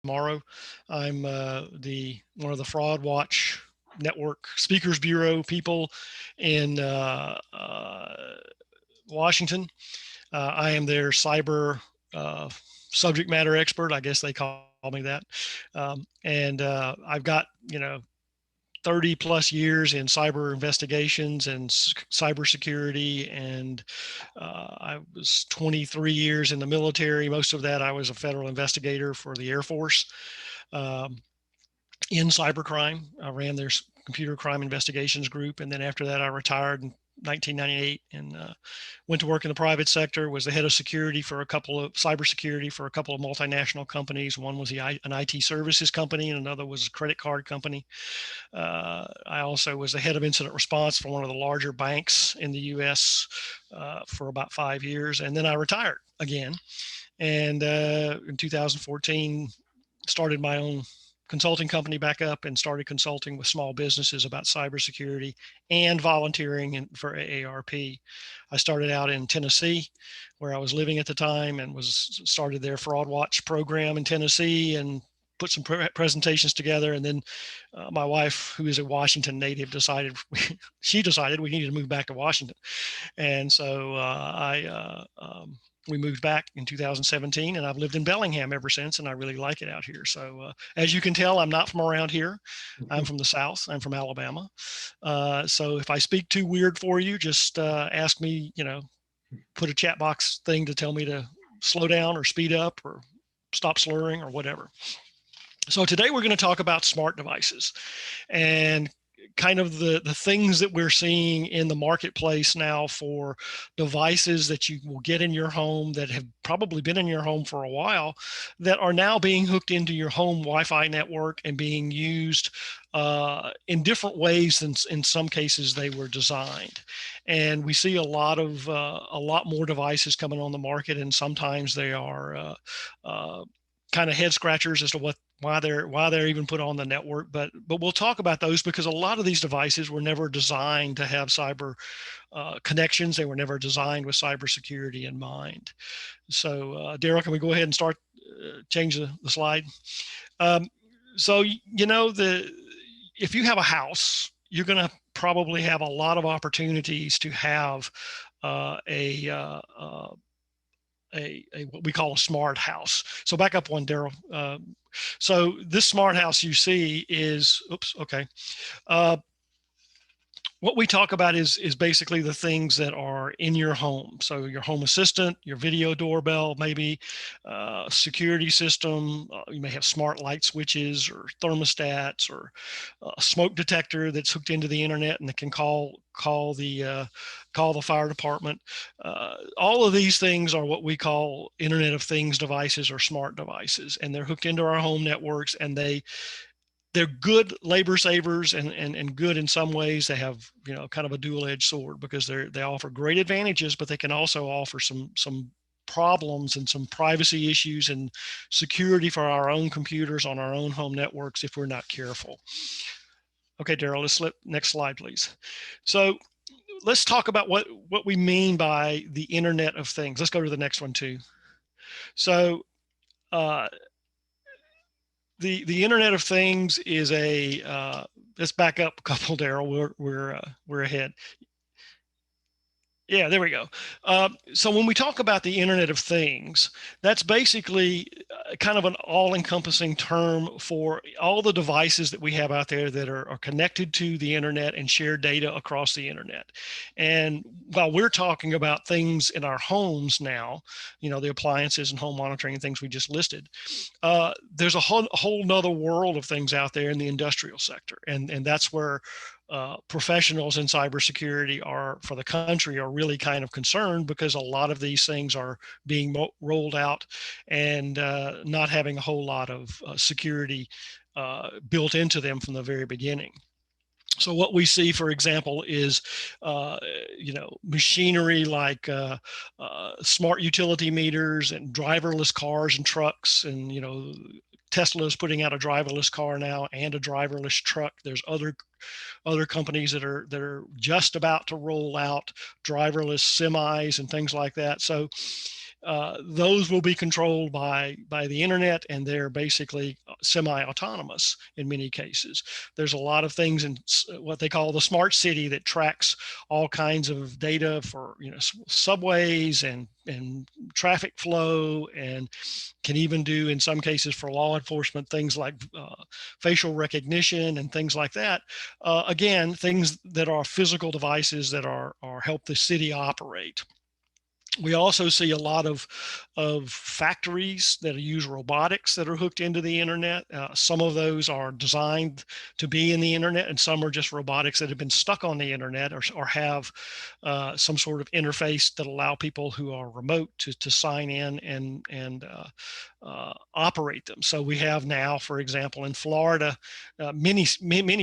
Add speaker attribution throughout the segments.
Speaker 1: Morrow. I'm the one of the Fraud Watch Network Speakers Bureau people in Washington. I am their cyber uh, subject matter expert. I guess they call me that. And I've got 30 plus years in cyber investigations and cybersecurity. And I was 23 years in the military. Most of that I was a federal investigator for the Air Force um, in cybercrime. I ran their computer crime investigations group. And then after that, I retired in 1998 and went to work in the private sector, was the head of security for a couple of cybersecurity for a couple of multinational companies. One was an IT services company and another was a credit card company. I also was the head of incident response for one of the larger banks in the U.S. For about 5 years, and then I retired again. And in 2014, started my own consulting company back up and started consulting with small businesses about cybersecurity and volunteering for AARP. I started out in Tennessee, where I was living at the time, and was started their Fraud Watch program in Tennessee and put some presentations together. And then my wife, who is a Washington native, she decided we needed to move back to Washington. And so we moved back in 2017, and I've lived in Bellingham ever since, and I really like it out here. So as you can tell, I'm not from around here. I'm from the South. I'm from Alabama. So if I speak too weird for you, just ask me, put a chat box thing to tell me to slow down or speed up or stop slurring or whatever. So today we're going to talk about smart devices and kind of the things that we're seeing in the marketplace now for devices that you will get in your home that have probably been in your home for a while that are now being hooked into your home Wi-Fi network and being used in different ways than in some cases they were designed. And we see a lot more devices coming on the market, and sometimes they are kind of head scratchers as to why they're even put on the network. But we'll talk about those because a lot of these devices were never designed to have cyber connections. They were never designed with cybersecurity in mind. So Daryl, can we go ahead and start change the slide? Um, so if you have a house, you're going to probably have a lot of opportunities to have a what we call a smart house. So back up one, Daryl. So this smart house you see is, oops, okay. What we talk about is basically the things that are in your home. So your home assistant, your video doorbell, maybe security system. You may have smart light switches or thermostats or a smoke detector that's hooked into the internet and that can call the fire department. All of these things are what we call Internet of Things devices or smart devices, and they're hooked into our home networks, and they're good labor savers and good in some ways. They have kind of a dual-edged sword because they offer great advantages, but they can also offer some problems and some privacy issues and security for our own computers on our own home networks if we're not careful. Okay, Daryl, let's flip next slide, please. So let's talk about what we mean by the Internet of Things. Let's go to the next one too. So the Internet of Things is let's back up a couple, Daryl. We're ahead. Yeah, there we go. So when we talk about the Internet of Things, that's basically kind of an all-encompassing term for all the devices that we have out there that are connected to the internet and share data across the internet. And while we're talking about things in our homes now, the appliances and home monitoring and things we just listed, there's a whole nother world of things out there in the industrial sector, and that's where professionals in cybersecurity for the country are really kind of concerned because a lot of these things are being rolled out and not having a whole lot of security built into them from the very beginning. So what we see, for example, is machinery like smart utility meters and driverless cars and trucks, and Tesla is putting out a driverless car now and a driverless truck. There's other companies that are just about to roll out driverless semis and things like that. So those will be controlled by the internet, and they're basically semi-autonomous in many cases. There's a lot of things in what they call the smart city that tracks all kinds of data for, you know, subways and traffic flow, and can even do, in some cases for law enforcement, things like facial recognition and things like that. Again, things that are physical devices that are help the city operate. We also see a lot of factories that use robotics that are hooked into the internet. Some of those are designed to be in the internet, and some are just robotics that have been stuck on the internet, or have some sort of interface that allow people who are remote to sign in and operate them. So we have now, for example, in Florida, many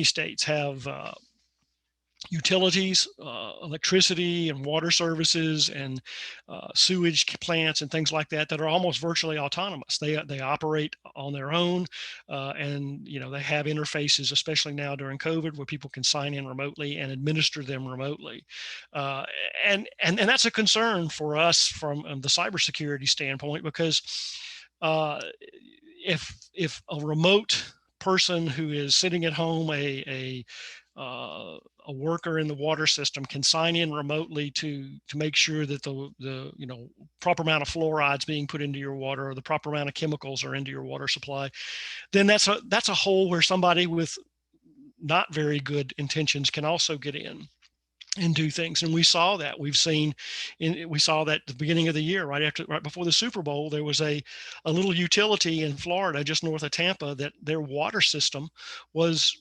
Speaker 1: states have utilities, electricity and water services, and sewage plants and things like that are almost virtually autonomous. They operate on their own, and you know, they have interfaces, especially now during COVID, where people can sign in remotely and administer them remotely. And that's a concern for us from the cybersecurity standpoint, because if a remote person who is sitting at home, a worker in the water system, can sign in remotely to make sure that the you know, proper amount of fluorides being put into your water, or the proper amount of chemicals are into your water supply, then that's a hole where somebody with not very good intentions can also get in and do things. And we saw that. We saw that at the beginning of the year, right before the Super Bowl. There was a little utility in Florida, just north of Tampa, that their water system was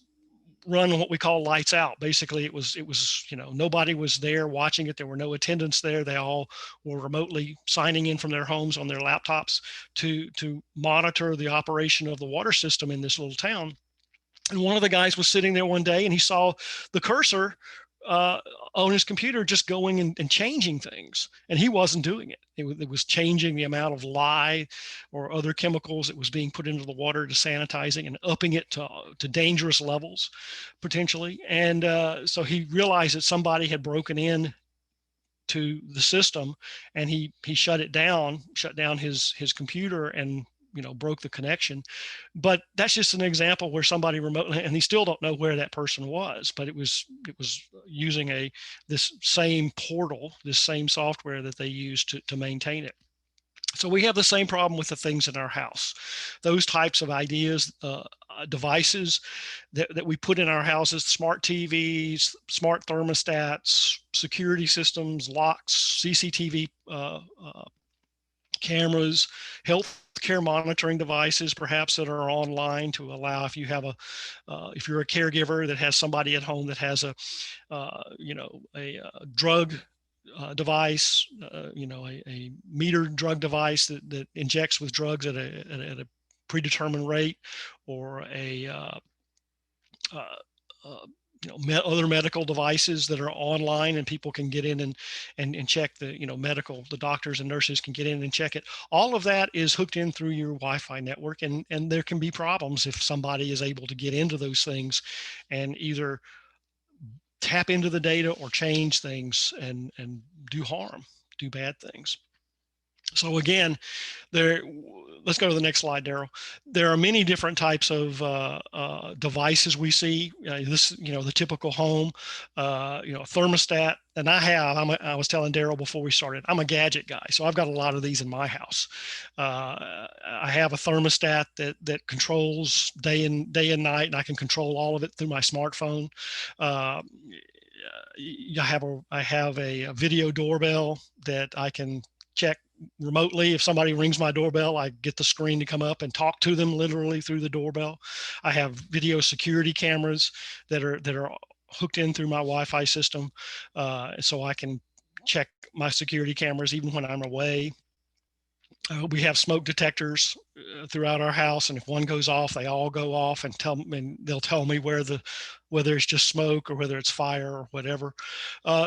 Speaker 1: run on what we call lights out. Basically, it was, you know, nobody was there watching it. There were no attendants there. They all were remotely signing in from their homes on their laptops to monitor the operation of the water system in this little town. And one of the guys was sitting there one day, and he saw the cursor on his computer just going and changing things, and he wasn't doing it. It was changing the amount of lye or other chemicals that was being put into the water to sanitizing, and upping it to dangerous levels potentially. And so he realized that somebody had broken in to the system, and he shut down his computer, and you know, broke the connection. But that's just an example where somebody remotely, and they still don't know where that person was, but it was using this same portal, this same software that they use to maintain it. So we have the same problem with the things in our house. Those types of ideas, devices that we put in our houses: smart TVs, smart thermostats, security systems, locks, CCTV cameras, healthcare monitoring devices, perhaps, that are online to allow, if you have if you're a caregiver that has somebody at home that has a drug device, a metered drug device that injects with drugs at a predetermined rate, or other medical devices that are online, and people can get in and check the the doctors and nurses can get in and check it. All of that is hooked in through your Wi-Fi network, and there can be problems if somebody is able to get into those things and either tap into the data or change things and do bad things. So again, let's go to the next slide, Daryl. There are many different types of devices we see. The typical home, thermostat. And I was telling Daryl before we started, I'm a gadget guy, so I've got a lot of these in my house. I have a thermostat that controls day and night, and I can control all of it through my smartphone. I have a video doorbell that I can check remotely. If somebody rings my doorbell, I get the screen to come up and talk to them literally through the doorbell. I have video security cameras that are hooked in through my Wi-Fi system, so I can check my security cameras even when I'm away. We have smoke detectors throughout our house, and if one goes off, they all go off, and they'll tell me whether it's just smoke or whether it's fire or whatever.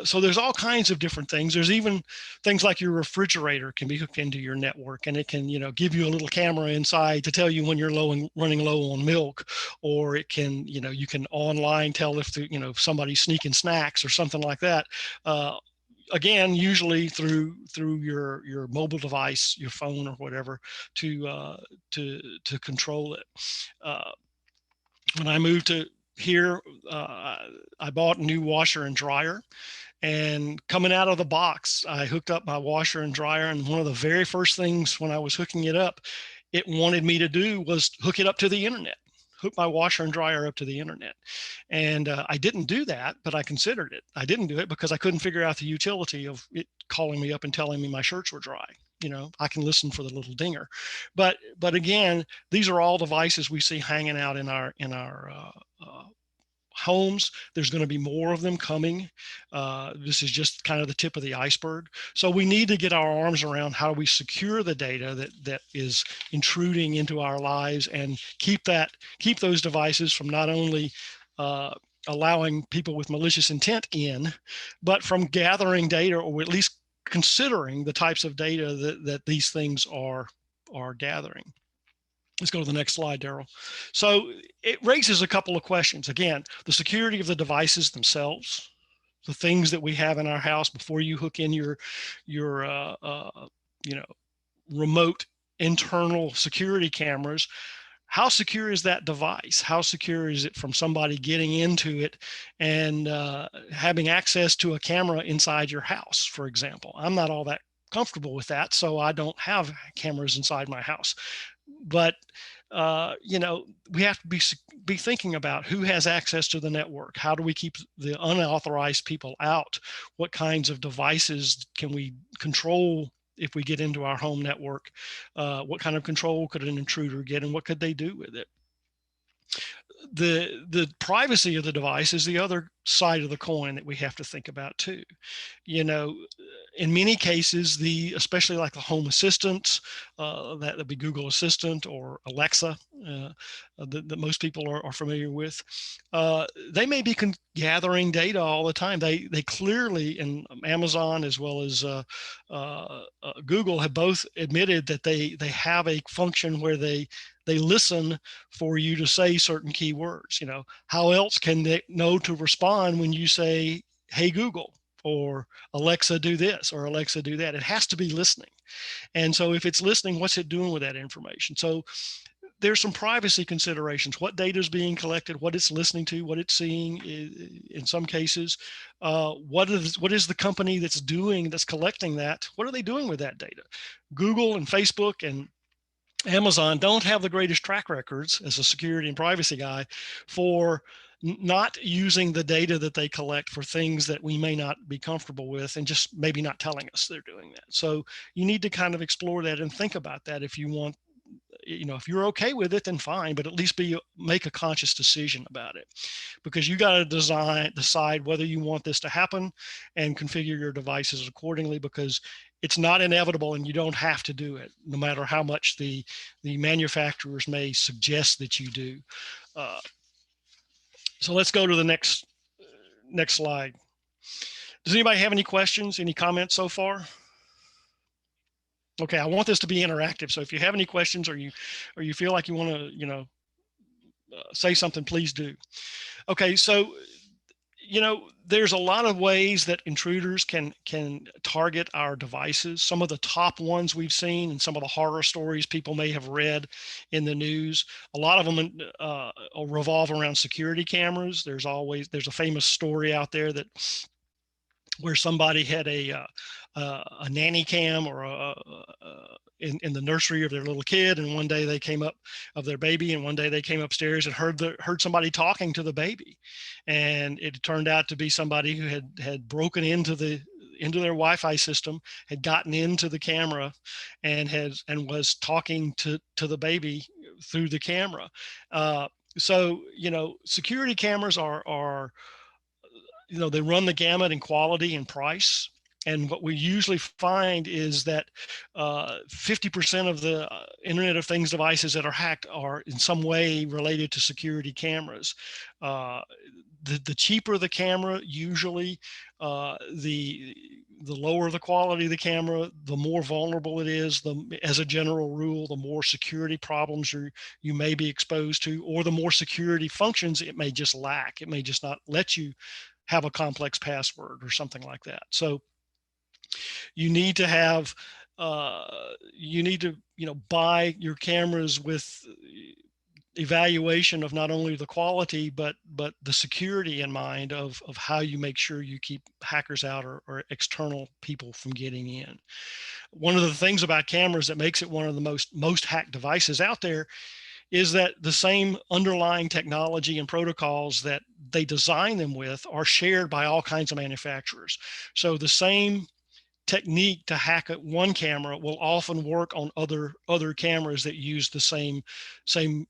Speaker 1: So there's all kinds of different things. There's even things like your refrigerator can be hooked into your network, and it can give you a little camera inside to tell you when you're running low on milk, or it can you can online tell if somebody's sneaking snacks or something like that. again, usually through your mobile device, your phone or whatever, to control it. Uh, when I moved to here, I bought a new washer and dryer. And coming out of the box, I hooked up my washer and dryer. And one of the very first things when I was hooking it up, it wanted me to do was hook it up to the internet, hook my washer and dryer up to the internet. And I didn't do that, but I considered it. I didn't do it because I couldn't figure out the utility of it calling me up and telling me my shirts were dry. You know, I can listen for the little dinger, but again, these are all devices we see hanging out in our homes. There's going to be more of them coming. This is just kind of the tip of the iceberg. So we need to get our arms around how we secure the data that is intruding into our lives, and keep those devices from not only allowing people with malicious intent in, but from gathering data, or at least considering the types of data that these things are gathering. Let's go to the next slide, Daryl. So it raises a couple of questions. Again, the security of the devices themselves, the things that we have in our house before you hook in your you know, remote internal security cameras. How secure is that device? How secure is it from somebody getting into it and having access to a camera inside your house, for example? I'm not all that comfortable with that, so I don't have cameras inside my house. But you know, we have to be thinking about who has access to the network. How do we keep the unauthorized people out? What kinds of devices can we control if we get into our home network? What kind of control could an intruder get, and what could they do with it? The privacy of the device is the other side of the coin that we have to think about too. You know, in many cases, especially like the home assistants, that would be Google Assistant or Alexa, that most people are familiar with. They may be gathering data all the time. They clearly, and Amazon as well as Google have both admitted that they have a function where they listen for you to say certain keywords. You know, how else can they know to respond when you say, "Hey Google," or "Alexa, do this," or "Alexa, do that"? It has to be listening. And so if it's listening, what's it doing with that information? So there's some privacy considerations. What data is being collected, what it's listening to, what it's seeing in some cases. What is the company that's collecting that? What are they doing with that data? Google and Facebook and Amazon don't have the greatest track records as a security and privacy guy for not using the data that they collect for things that we may not be comfortable with, and just maybe not telling us they're doing that. So you need to kind of explore that and think about that. If you want, you know, if you're okay with it, then fine, but at least make a conscious decision about it, because you got to decide whether you want this to happen and configure your devices accordingly, because it's not inevitable and you don't have to do it, no matter how much the manufacturers may suggest that you do. So let's go to the next slide. Does anybody have any questions, any comments so far? Okay, I want this to be interactive. So if you have any questions, or you feel like you want to, you know, say something, please do. Okay, so you know, there's a lot of ways that intruders can target our devices. Some of the top ones we've seen, and some of the horror stories people may have read in the news, a lot of them revolve around security cameras. There's a famous story out there where somebody had a nanny cam or in the nursery of their little kid, and one day they came up of their baby, and one day they came upstairs and heard somebody talking to the baby, and it turned out to be somebody who had broken into their Wi-Fi system, had gotten into the camera, and was talking to the baby through the camera. So you know, security cameras are you know, they run the gamut in quality and price. And what we usually find is that 50% of the Internet of Things devices that are hacked are in some way related to security cameras. The cheaper the camera, usually, the lower the quality of the camera, the more vulnerable it is. As a general rule, the more security problems you may be exposed to, or the more security functions it may just lack. It may just not let you have a complex password or something like that. So You need to have, you need to, buy your cameras with evaluation of not only the quality but the security in mind of how you make sure you keep hackers out, or external people from getting in. One of the things about cameras that makes it one of the most hacked devices out there is that the same underlying technology and protocols that they design them with are shared by all kinds of manufacturers. So the same technique to hack at one camera will often work on other cameras that use the same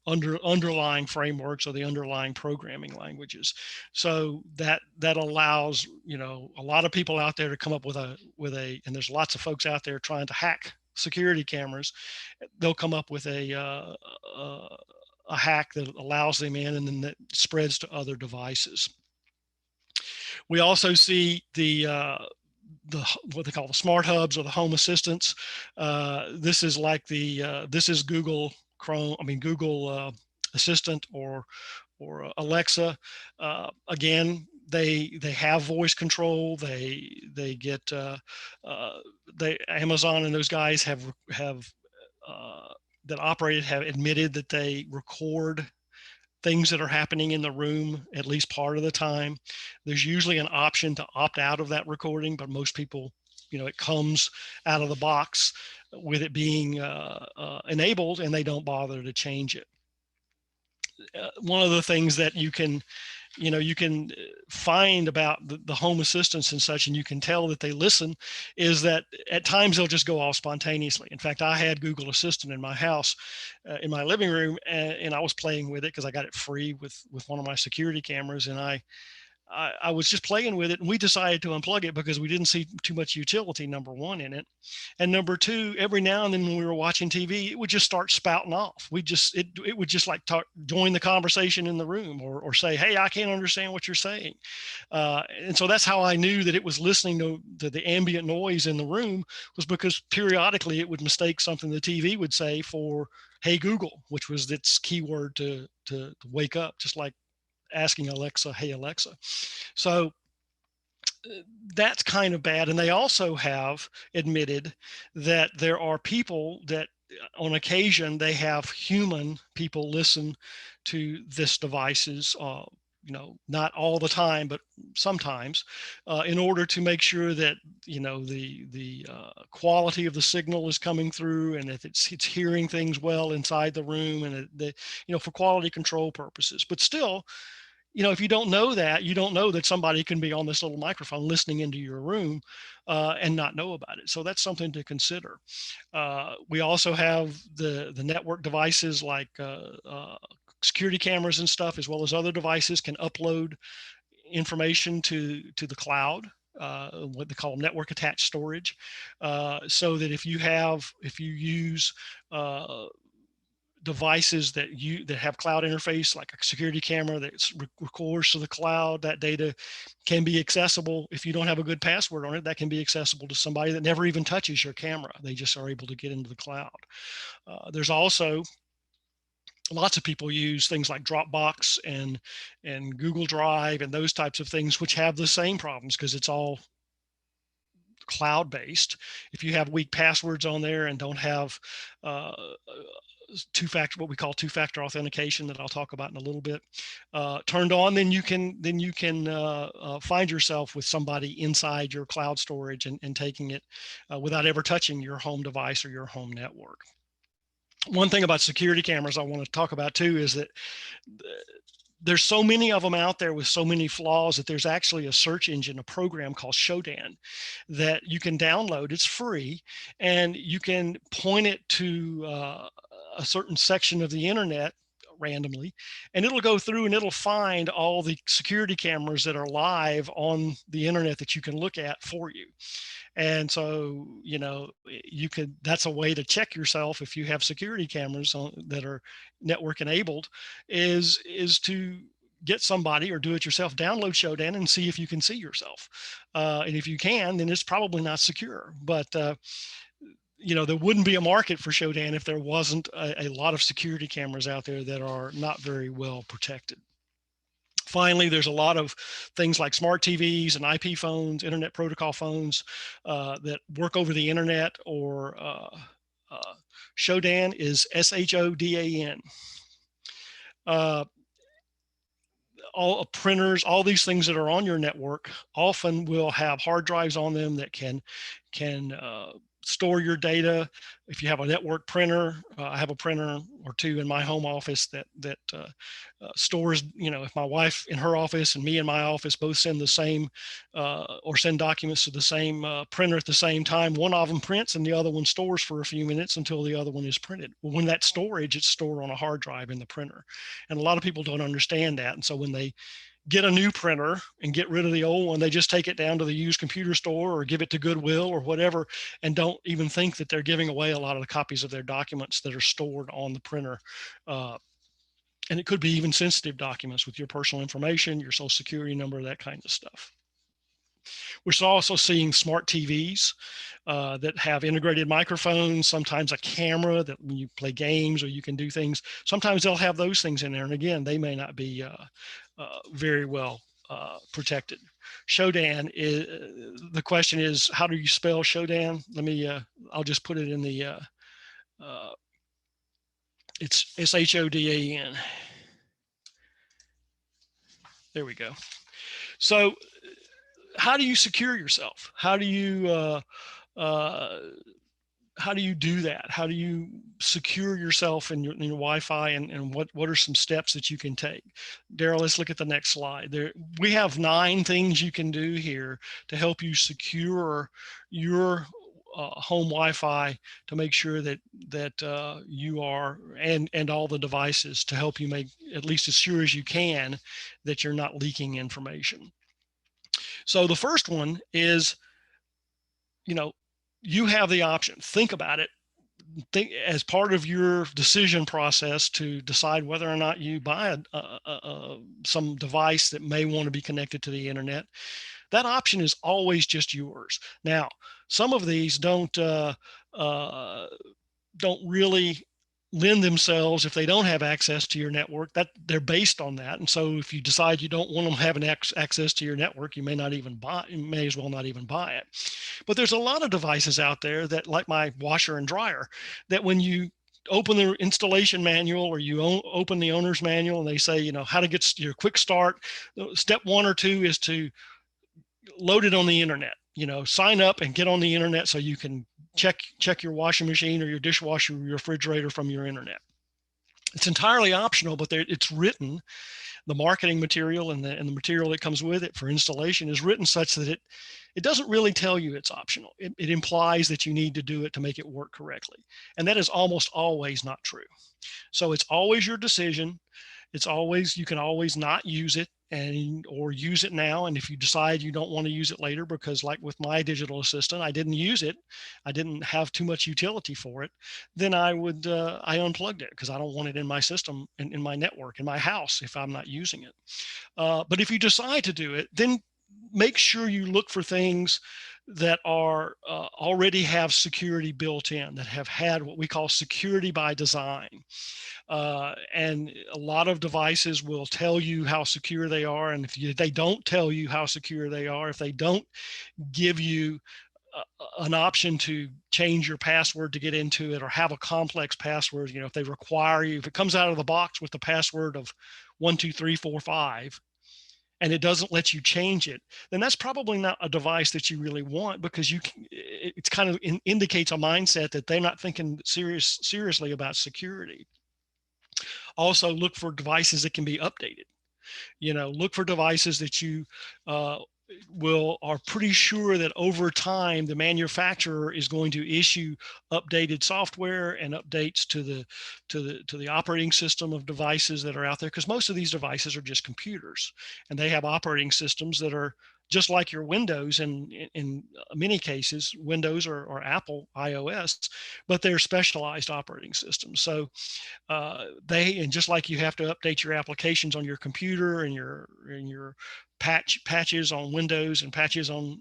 Speaker 1: underlying frameworks or the underlying programming languages. So that allows, a lot of people out there to come up with a and there's lots of folks out there trying to hack security cameras. They'll come up with a hack that allows them in, and then that spreads to other devices. We also see the what they call the smart hubs, or the home assistants. This is like this is Google Chrome. I mean Google Assistant, or Alexa. Again, they have voice control. They get they Amazon and those guys have that operate have admitted that they record things that are happening in the room at least part of the time. There's usually an option to opt out of that recording, but most people, it comes out of the box with it being enabled, and they don't bother to change it. One of the things that you can find about the home assistants and such, and you can tell that they listen, is that at times they'll just go off spontaneously. In fact, I had Google Assistant in my house, in my living room, and I was playing with it because I got it free with one of my security cameras, and I was just playing with it, and we decided to unplug it because we didn't see too much utility, number one, in it. And number two, every now and then when we were watching TV, it would just start spouting off. It would just like join the conversation in the room, or say, "Hey, I can't understand what you're saying." And so that's how I knew that it was listening to the ambient noise in the room, was because periodically it would mistake something the TV would say for "Hey Google," which was its keyword to wake up, just like asking Alexa, "Hey Alexa." So that's kind of bad. And they also have admitted that there are people that on occasion they have human people listen to this devices, not all the time, but sometimes, in order to make sure that the quality of the signal is coming through, and if it's hearing things well inside the room, and for quality control purposes. But still, if you don't know that, you don't know that somebody can be on this little microphone listening into your room, and not know about it. So that's something to consider. We also have the network devices like security cameras and stuff, as well as other devices, can upload information to the cloud. What they call network attached storage, so that if you use devices that have cloud interface, like a security camera that records to the cloud, that data can be accessible. If you don't have a good password on it, that can be accessible to somebody that never even touches your camera. They just are able to get into the cloud. There's also lots of people use things like Dropbox and Google Drive and those types of things, which have the same problems because it's all cloud-based. If you have weak passwords on there and don't have what we call two-factor authentication, that I'll talk about in a little bit, turned on, then you can find yourself with somebody inside your cloud storage and taking it without ever touching your home device or your home network. One thing about security cameras I want to talk about too is that there's so many of them out there with so many flaws that there's actually a search engine, a program called Shodan, that you can download. It's free, and you can point it to a certain section of the internet randomly, and it'll go through and it'll find all the security cameras that are live on the internet that you can look at for you. And so, that's a way to check yourself if you have security cameras that are network enabled, is to get somebody or do it yourself, download Shodan and see if you can see yourself. And if you can, then it's probably not secure. But, there wouldn't be a market for Shodan if there wasn't a lot of security cameras out there that are not very well protected. Finally, there's a lot of things like smart TVs and IP phones, internet protocol phones that work over the internet, or Shodan is SHODAN. All printers, all these things that are on your network often will have hard drives on them that can store your data. If you have a network printer, I have a printer or two in my home office that stores, if my wife in her office and me in my office both send the same or send documents to the same printer at the same time, one of them prints and the other one stores for a few minutes until the other one is printed. Well, when that storage, it's stored on a hard drive in the printer. And a lot of people don't understand that. And so when they get a new printer and get rid of the old one, they just take it down to the used computer store or give it to Goodwill or whatever, and don't even think that they're giving away a lot of the copies of their documents that are stored on the printer. And it could be even sensitive documents with your personal information, your social security number, that kind of stuff. We're also seeing smart TVs that have integrated microphones, sometimes a camera that when you play games or you can do things, sometimes they'll have those things in there. And again, they may not be very well protected. Shodan is, the question is, how do you spell Shodan? Let me, I'll just put it in the, it's SHODAN. There we go. So how do you secure yourself? How do you do that? How do you secure yourself in your Wi-Fi, and what are some steps that you can take? Daryl, let's look at the next slide. We have 9 things you can do here to help you secure your home Wi-Fi, to make sure that you are, and all the devices, to help you make at least as sure as you can that you're not leaking information. So the first one is, you have the option. Think about it. Think as part of your decision process to decide whether or not you buy some device that may want to be connected to the internet. That option is always just yours. Now, some of these don't really lend themselves, if they don't have access to your network, that they're based on that. And so if you decide you don't want them having access to your network, you may as well not even buy it. But there's a lot of devices out there that, like my washer and dryer, that when you open the installation manual or you open the owner's manual and they say, how to get your quick start, step 1 or 2 is to load it on the internet. Sign up and get on the internet so you can check your washing machine or your dishwasher or your refrigerator from your internet. It's entirely optional, but it's written. The marketing material and the material that comes with it for installation is written such that it doesn't really tell you it's optional. It implies that you need to do it to make it work correctly. And that is almost always not true. So it's always your decision. You can always not use it or use it now. And if you decide you don't want to use it later, because like with my digital assistant, I didn't use it, I didn't have too much utility for it, then I unplugged it because I don't want it in my system, in my network, in my house, if I'm not using it. But if you decide to do it, then make sure you look for things that are already have security built in, that have had what we call security by design. And a lot of devices will tell you how secure they are. And if they don't tell you how secure they are, if they don't give you an option to change your password to get into it, or have a complex password, if they require you, if it comes out of the box with the password of 1, 2, 3, 4, 5, and it doesn't let you change it, then that's probably not a device that you really want, because it's kind of indicates a mindset that they're not thinking seriously about security. Also, look for devices that can be updated. Look for devices that you are pretty sure that over time the manufacturer is going to issue updated software and updates to the operating system of devices that are out there, because most of these devices are just computers, and they have operating systems that are just like your Windows, and in many cases Windows or Apple iOS, but they're specialized operating systems. So and just like you have to update your applications on your computer and your patches on Windows and patches on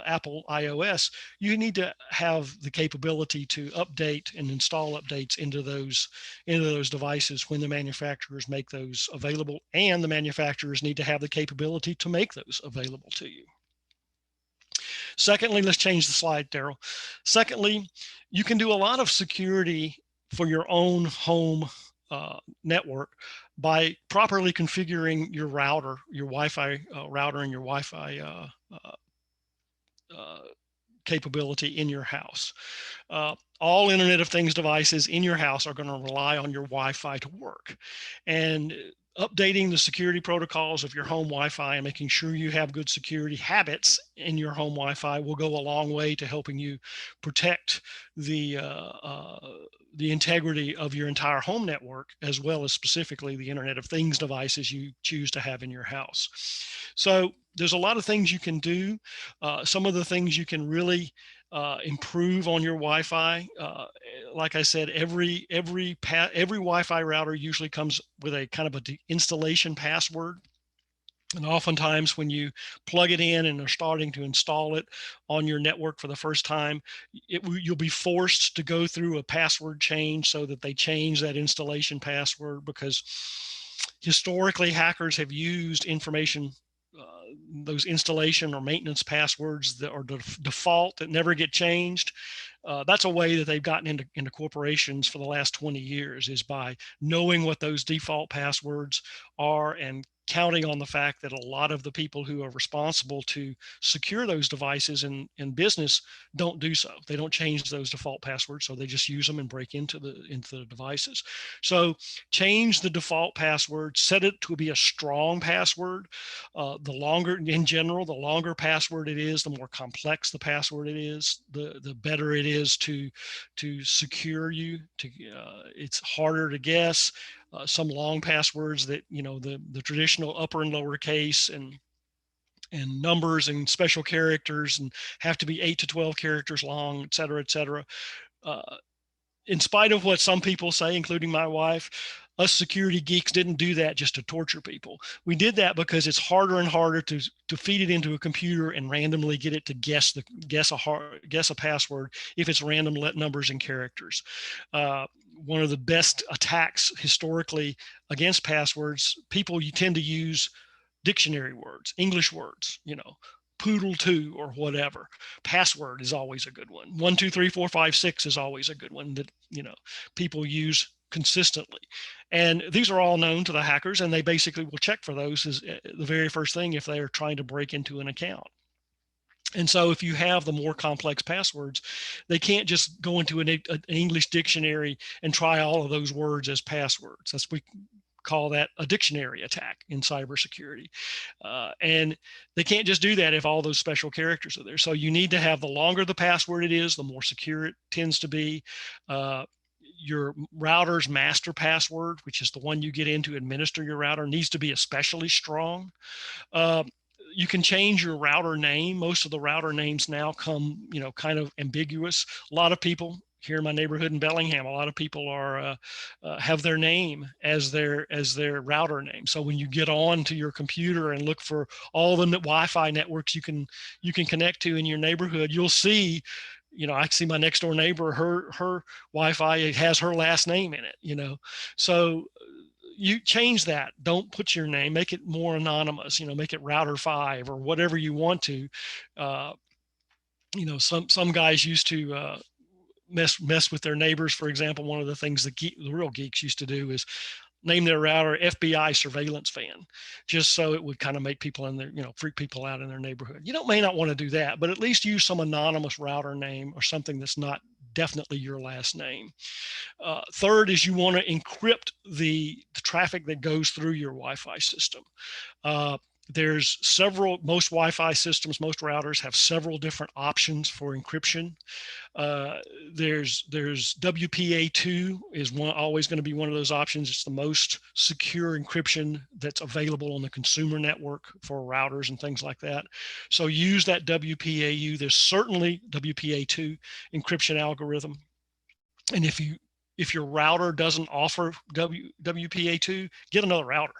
Speaker 1: Apple iOS, you need to have the capability to update and install updates into those devices when the manufacturers make those available, and the manufacturers need to have the capability to make those available to you. Secondly, let's change the slide, Daryl. Secondly, you can do a lot of security for your own home network by properly configuring your router, your Wi-Fi router, and your Wi-Fi capability in your house. All Internet of Things devices in your house are going to rely on your Wi-Fi to work. And updating the security protocols of your home Wi-Fi and making sure you have good security habits in your home Wi-Fi will go a long way to helping you protect the integrity of your entire home network, as well as specifically the Internet of Things devices you choose to have in your house. So there's a lot of things you can do. Some of the things you can really improve on your Wi-Fi. Like I said, every Wi-Fi router usually comes with a kind of a installation password. And oftentimes when you plug it in and are starting to install it on your network for the first time, you'll be forced to go through a password change so that they change that installation password, because historically hackers have used information, those installation or maintenance passwords that are default that never get changed. That's a way that they've gotten into corporations for the last 20 years, is by knowing what those default passwords are and counting on the fact that a lot of the people who are responsible to secure those devices in business don't do so. They don't change those default passwords, so they just use them and break into the devices. So change the default password, set it to be a strong password. The longer, in general, the longer password it is, the more complex the password it is, the better it is to secure you. It's harder to guess. Some long passwords that, the traditional upper and lower case and numbers and special characters and have to be 8 to 12 characters long, et cetera, et cetera. In spite of what some people say, including my wife, us security geeks didn't do that just to torture people. We did that because it's harder and harder to feed it into a computer and randomly get it to guess a password if it's random numbers and characters. One of the best attacks historically against passwords, you tend to use dictionary words, English words, poodle 2 or whatever. Password is always a good one. 1, 2, 3, 4, 5, 6 is always a good one that, people use consistently. And these are all known to the hackers, and they basically will check for those as the very first thing if they are trying to break into an account. And so if you have the more complex passwords, they can't just go into an English dictionary and try all of those words as passwords. We call that a dictionary attack in cybersecurity. And they can't just do that if all those special characters are there. So you need to have, the longer the password it is, the more secure it tends to be. Your router's master password, which is the one you get in to administer your router, needs to be especially strong. You can change your router name. Most of the router names now come, kind of ambiguous. A lot of people here in my neighborhood in Bellingham, a lot of people are have their name as their router name. So when you get on to your computer and look for all the Wi-Fi networks you can connect to in your neighborhood, you'll see, I see my next door neighbor, her Wi-Fi has her last name in it, so you change that. Don't put your name, make it more anonymous, make it router 5 or whatever you want to. Some guys used to mess with their neighbors. For example, one of the things the real geeks used to do is name their router FBI surveillance fan, just so it would kind of make people in there, freak people out in their neighborhood. You may not want to do that, but at least use some anonymous router name or something that's not definitely your last name. Third is you want to encrypt the traffic that goes through your Wi-Fi system. There's most Wi-Fi systems, most routers have several different options for encryption. There's WPA2 is always going to be one of those options. It's the most secure encryption that's available on the consumer network for routers and things like that. So use that WPA2. There's certainly WPA2 encryption algorithm. And if your router doesn't offer WPA2, get another router,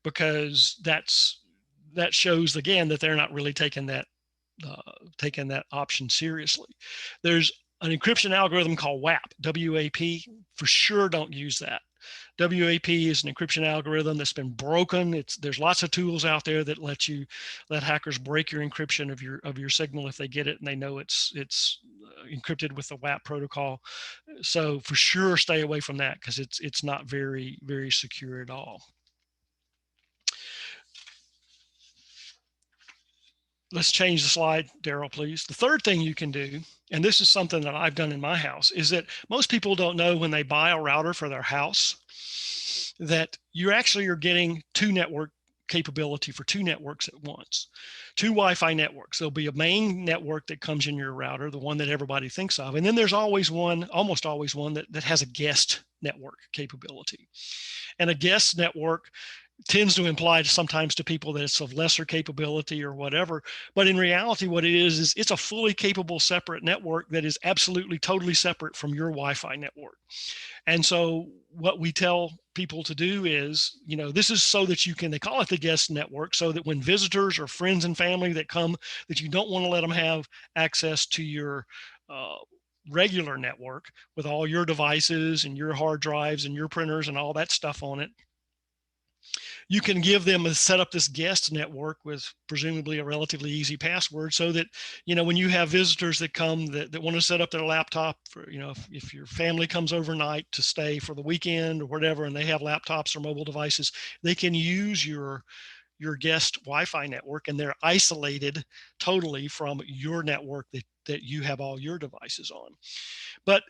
Speaker 1: because that shows again that they're not really taking that taken that option seriously. There's an encryption algorithm called WAP, W-A-P. For sure, don't use that. WAP is an encryption algorithm that's been broken. There's lots of tools out there that let hackers break your encryption of your signal if they get it and they know it's encrypted with the WAP protocol. So for sure, stay away from that because it's not very, very secure at all. Let's change the slide, Daryl, please. The third thing you can do, and this is something that I've done in my house, is that most people don't know when they buy a router for their house that you actually are getting two network capability for two networks at once, two Wi-Fi networks. There'll be a main network that comes in your router, the one that everybody thinks of. And then there's always one, almost always one that has a guest network capability. And a guest network tends to imply sometimes to people that it's of lesser capability or whatever. But in reality, what it is it's a fully capable separate network that is absolutely totally separate from your Wi-Fi network. And so what we tell people to do is, this is so that you can, they call it the guest network, so that when visitors or friends and family that come, that you don't want to let them have access to your regular network with all your devices and your hard drives and your printers and all that stuff on it. You can give them a set up this guest network with presumably a relatively easy password so that, when you have visitors that come that want to set up their laptop for, if your family comes overnight to stay for the weekend or whatever, and they have laptops or mobile devices, they can use your guest Wi-Fi network and they're isolated totally from your network that you have all your devices on. But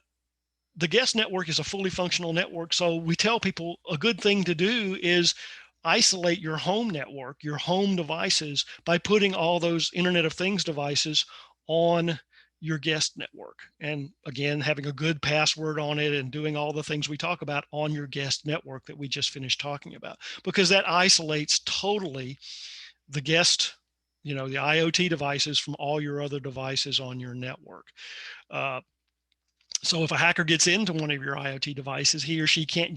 Speaker 1: the guest network is a fully functional network. So we tell people a good thing to do is isolate your home network, your home devices, by putting all those Internet of Things devices on your guest network. And again, having a good password on it and doing all the things we talk about on your guest network that we just finished talking about, because that isolates totally the guest, the IoT devices from all your other devices on your network. So if a hacker gets into one of your IoT devices, he or she can't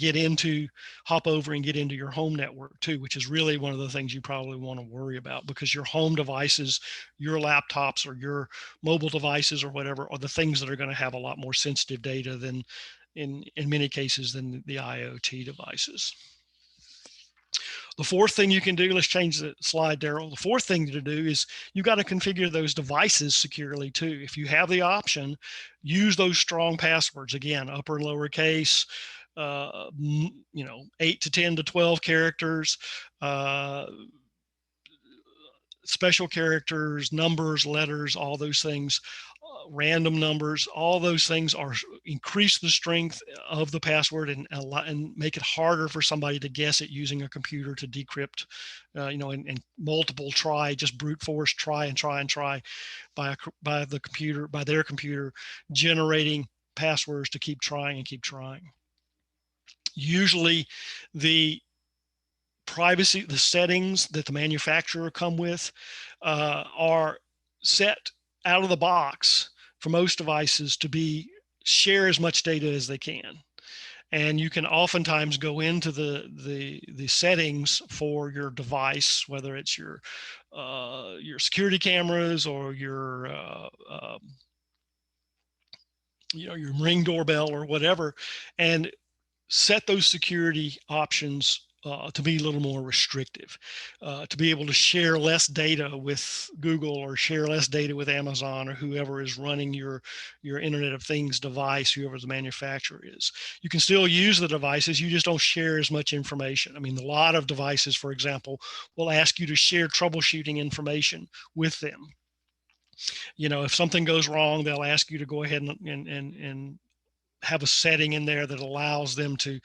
Speaker 1: hop over and get into your home network too, which is really one of the things you probably want to worry about, because your home devices, your laptops or your mobile devices or whatever, are the things that are going to have a lot more sensitive data than in many cases than the IoT devices. The fourth thing you can do, let's change the slide, Daryl. The fourth thing to do is you got to configure those devices securely too. If you have the option, use those strong passwords. Again, upper and lower case, 8 to 10 to 12 characters, special characters, numbers, letters, all those things, random numbers, all those things increase the strength of the password and make it harder for somebody to guess it using a computer to decrypt, and multiple try, just brute force try by their computer generating passwords to keep trying and keep trying. Usually the privacy, the settings that the manufacturer come with are set out of the box for most devices to share as much data as they can. And you can oftentimes go into the settings for your device, whether it's your security cameras or your Ring doorbell or whatever, and set those security options to be a little more restrictive, to be able to share less data with Google or share less data with Amazon or whoever is running your Internet of Things device, whoever the manufacturer is. You can still use the devices, you just don't share as much information. I mean, a lot of devices, for example, will ask you to share troubleshooting information with them. If something goes wrong, they'll ask you to go ahead and have a setting in there that allows them to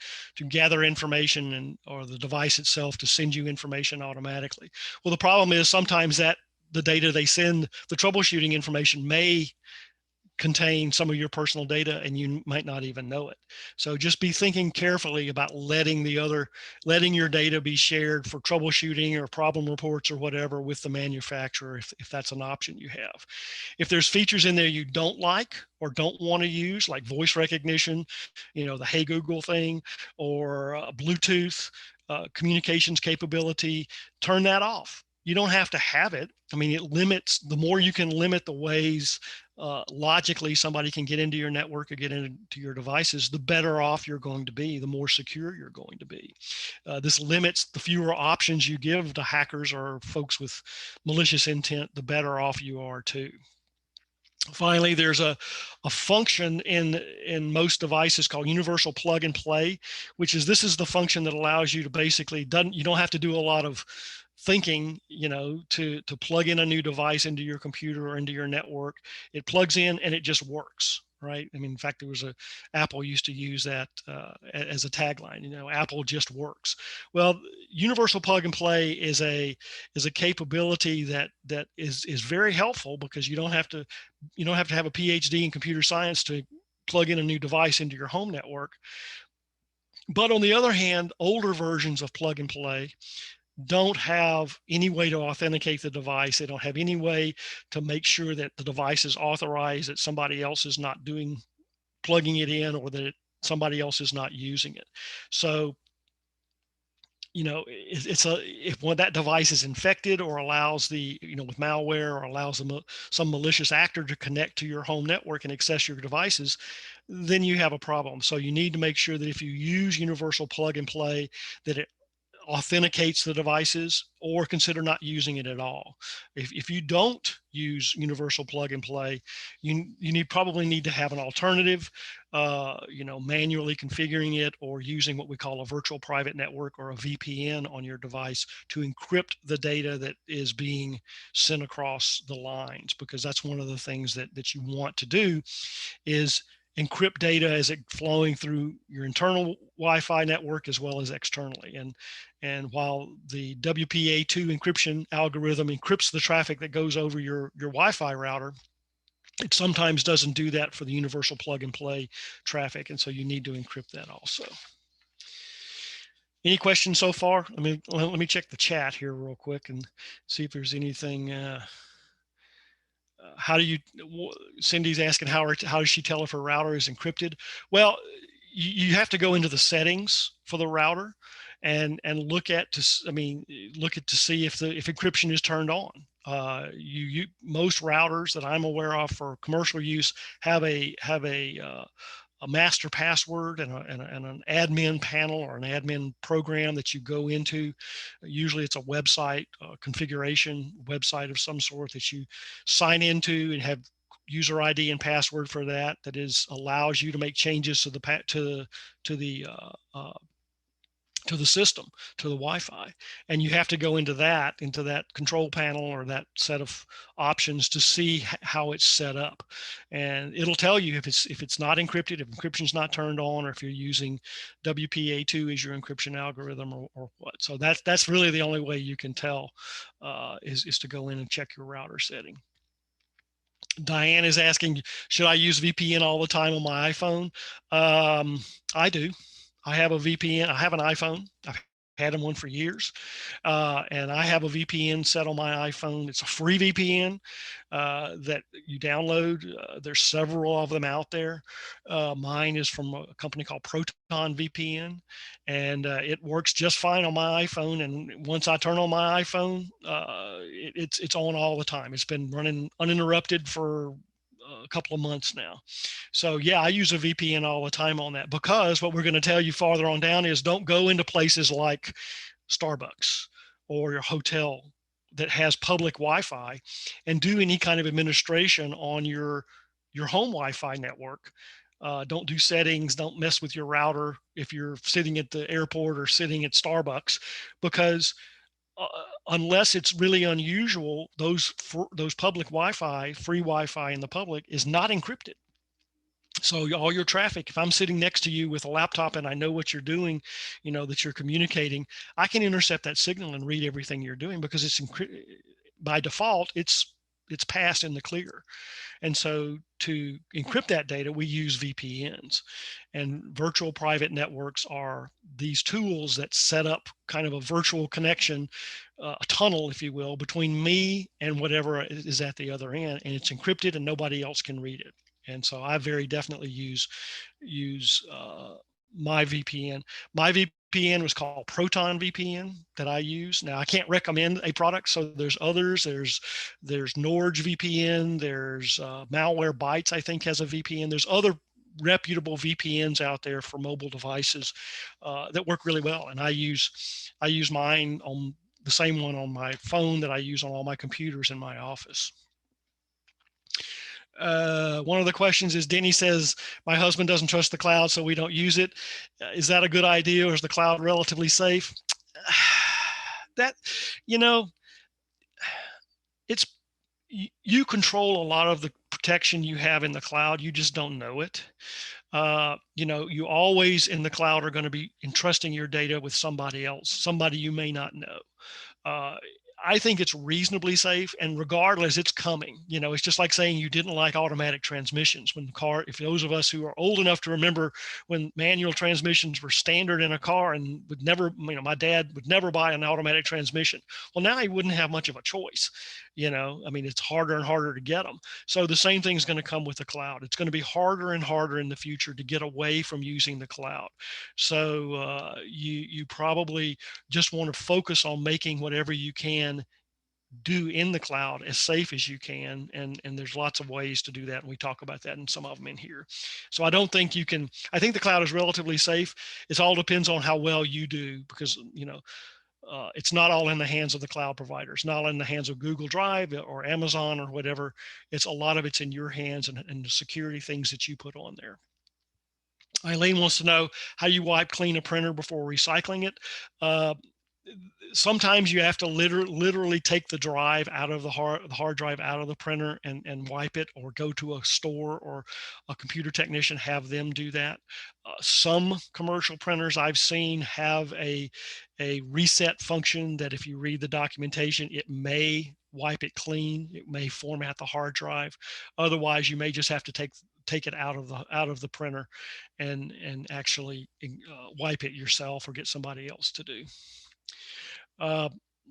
Speaker 1: gather information or the device itself to send you information automatically. Well, the problem is sometimes that the data they send, the troubleshooting information, may contain some of your personal data and you might not even know it. So just be thinking carefully about letting your data be shared for troubleshooting or problem reports or whatever with the manufacturer, if that's an option you have. If there's features in there you don't like or don't want to use, like voice recognition, the Hey Google thing, or Bluetooth communications capability, turn that off. You don't have to have it. I mean, it limits, the more you can limit the ways logically somebody can get into your network or get into your devices, the better off you're going to be, the more secure you're going to be. This limits, the fewer options you give to hackers or folks with malicious intent, the better off you are too. Finally, there's a function in most devices called universal plug and play, which is, this is the function that allows you to basically, you don't have to do a lot of thinking, to plug in a new device into your computer or into your network. It plugs in and it just works, right? I mean, in fact, there was Apple used to use that as a tagline, Apple just works. Well, universal plug and play is a capability that is very helpful, because you don't have to have a PhD in computer science to plug in a new device into your home network. But on the other hand, older versions of plug and play don't have any way to authenticate the device. They don't have any way to make sure that the device is authorized, that somebody else is not plugging it in, or that somebody else is not using it. So, if when that device is infected, or allows with malware, or allows some malicious actor to connect to your home network and access your devices, then you have a problem. So you need to make sure that if you use universal plug and play, that it authenticates the devices, or consider not using it at all. If you don't use universal plug and play, you probably need to have an alternative, manually configuring it, or using what we call a virtual private network, or a VPN on your device, to encrypt the data that is being sent across the lines, because that's one of the things that you want to do, is encrypt data as it flowing through your internal Wi-Fi network as well as externally. And while the WPA2 encryption algorithm encrypts the traffic that goes over your Wi-Fi router, it sometimes doesn't do that for the universal plug and play traffic. And so you need to encrypt that also. Any questions so far? I mean, let me check the chat here real quick and see if there's anything. How do you, Cindy's asking how does she tell if her router is encrypted? Well, you have to go into the settings for the router and look at to see if encryption is turned on. Most routers that I'm aware of for commercial use have a master password and an admin panel, or an admin program that you go into. Usually it's a website, configuration website of some sort, that you sign into and have user ID and password for that allows you to make changes to the system, to the Wi-Fi. And you have to go into that control panel, or that set of options, to see how it's set up. And it'll tell you if it's not encrypted, if encryption's not turned on, or if you're using WPA2 as your encryption algorithm, or what. So that's really the only way you can tell, is to go in and check your router setting. Diane is asking, should I use VPN all the time on my iPhone? I do. I have a VPN. I have an iPhone. I've had one for years. And I have a VPN set on my iPhone. It's a free VPN that you download. There's several of them out there. Mine is from a company called Proton VPN, and it works just fine on my iPhone. And once I turn on my iPhone, it's on all the time. It's been running uninterrupted for a couple of months now. So yeah, I use a VPN all the time on that, because what we're going to tell you farther on down is, don't go into places like Starbucks or your hotel that has public Wi-Fi and do any kind of administration on your home Wi-Fi network. Don't do settings. Don't mess with your router if you're sitting at the airport or sitting at Starbucks, because unless it's really unusual, those public Wi-Fi, free Wi-Fi in the public, is not encrypted. So all your traffic, if I'm sitting next to you with a laptop and I know what you're doing, that you're communicating, I can intercept that signal and read everything you're doing, because it's by default, it's passed in the clear. And so to encrypt that data, we use VPNs, and virtual private networks are these tools that set up kind of a virtual connection, a tunnel, if you will, between me and whatever is at the other end, and it's encrypted and nobody else can read it. And so I very definitely use my VPN. My VPN VPN was called Proton VPN that I use. Now I can't recommend a product, so there's others. There's Norge VPN. There's Malwarebytes, I think, has a VPN. There's other reputable VPNs out there for mobile devices that work really well, and I use mine on the same one on my phone that I use on all my computers in my office. One of the questions is, Denny says, my husband doesn't trust the cloud, so we don't use it. Is that a good idea, or is the cloud relatively safe? That, you know, it's, you control a lot of the protection you have in the cloud. You just don't know it. You always in the cloud are going to be entrusting your data with somebody else, somebody you may not know. I think it's reasonably safe, and regardless, it's coming. It's just like saying you didn't like automatic transmissions when if those of us who are old enough to remember when manual transmissions were standard in a car and would never, my dad would never buy an automatic transmission. Well, now he wouldn't have much of a choice. It's harder and harder to get them. So the same thing is going to come with the cloud. It's going to be harder and harder in the future to get away from using the cloud. So you probably just want to focus on making whatever you can do in the cloud as safe as you can, and there's lots of ways to do that, and we talk about that in some of them in here. So I don't think you can. I think the cloud is relatively safe. It all depends on how well you do, because it's not all in the hands of the cloud providers, not in the hands of Google Drive or Amazon or whatever. It's a lot of it's in your hands and the security things that you put on there. Eileen wants to know how you wipe clean a printer before recycling it. Sometimes you have to literally take the drive out of the hard drive out of the printer and wipe it, or go to a store or a computer technician, have them do that. Some commercial printers I've seen have a reset function that if you read the documentation, it may wipe it clean. It may format the hard drive. Otherwise, you may just have to take it out of the printer and actually wipe it yourself, or get somebody else to do.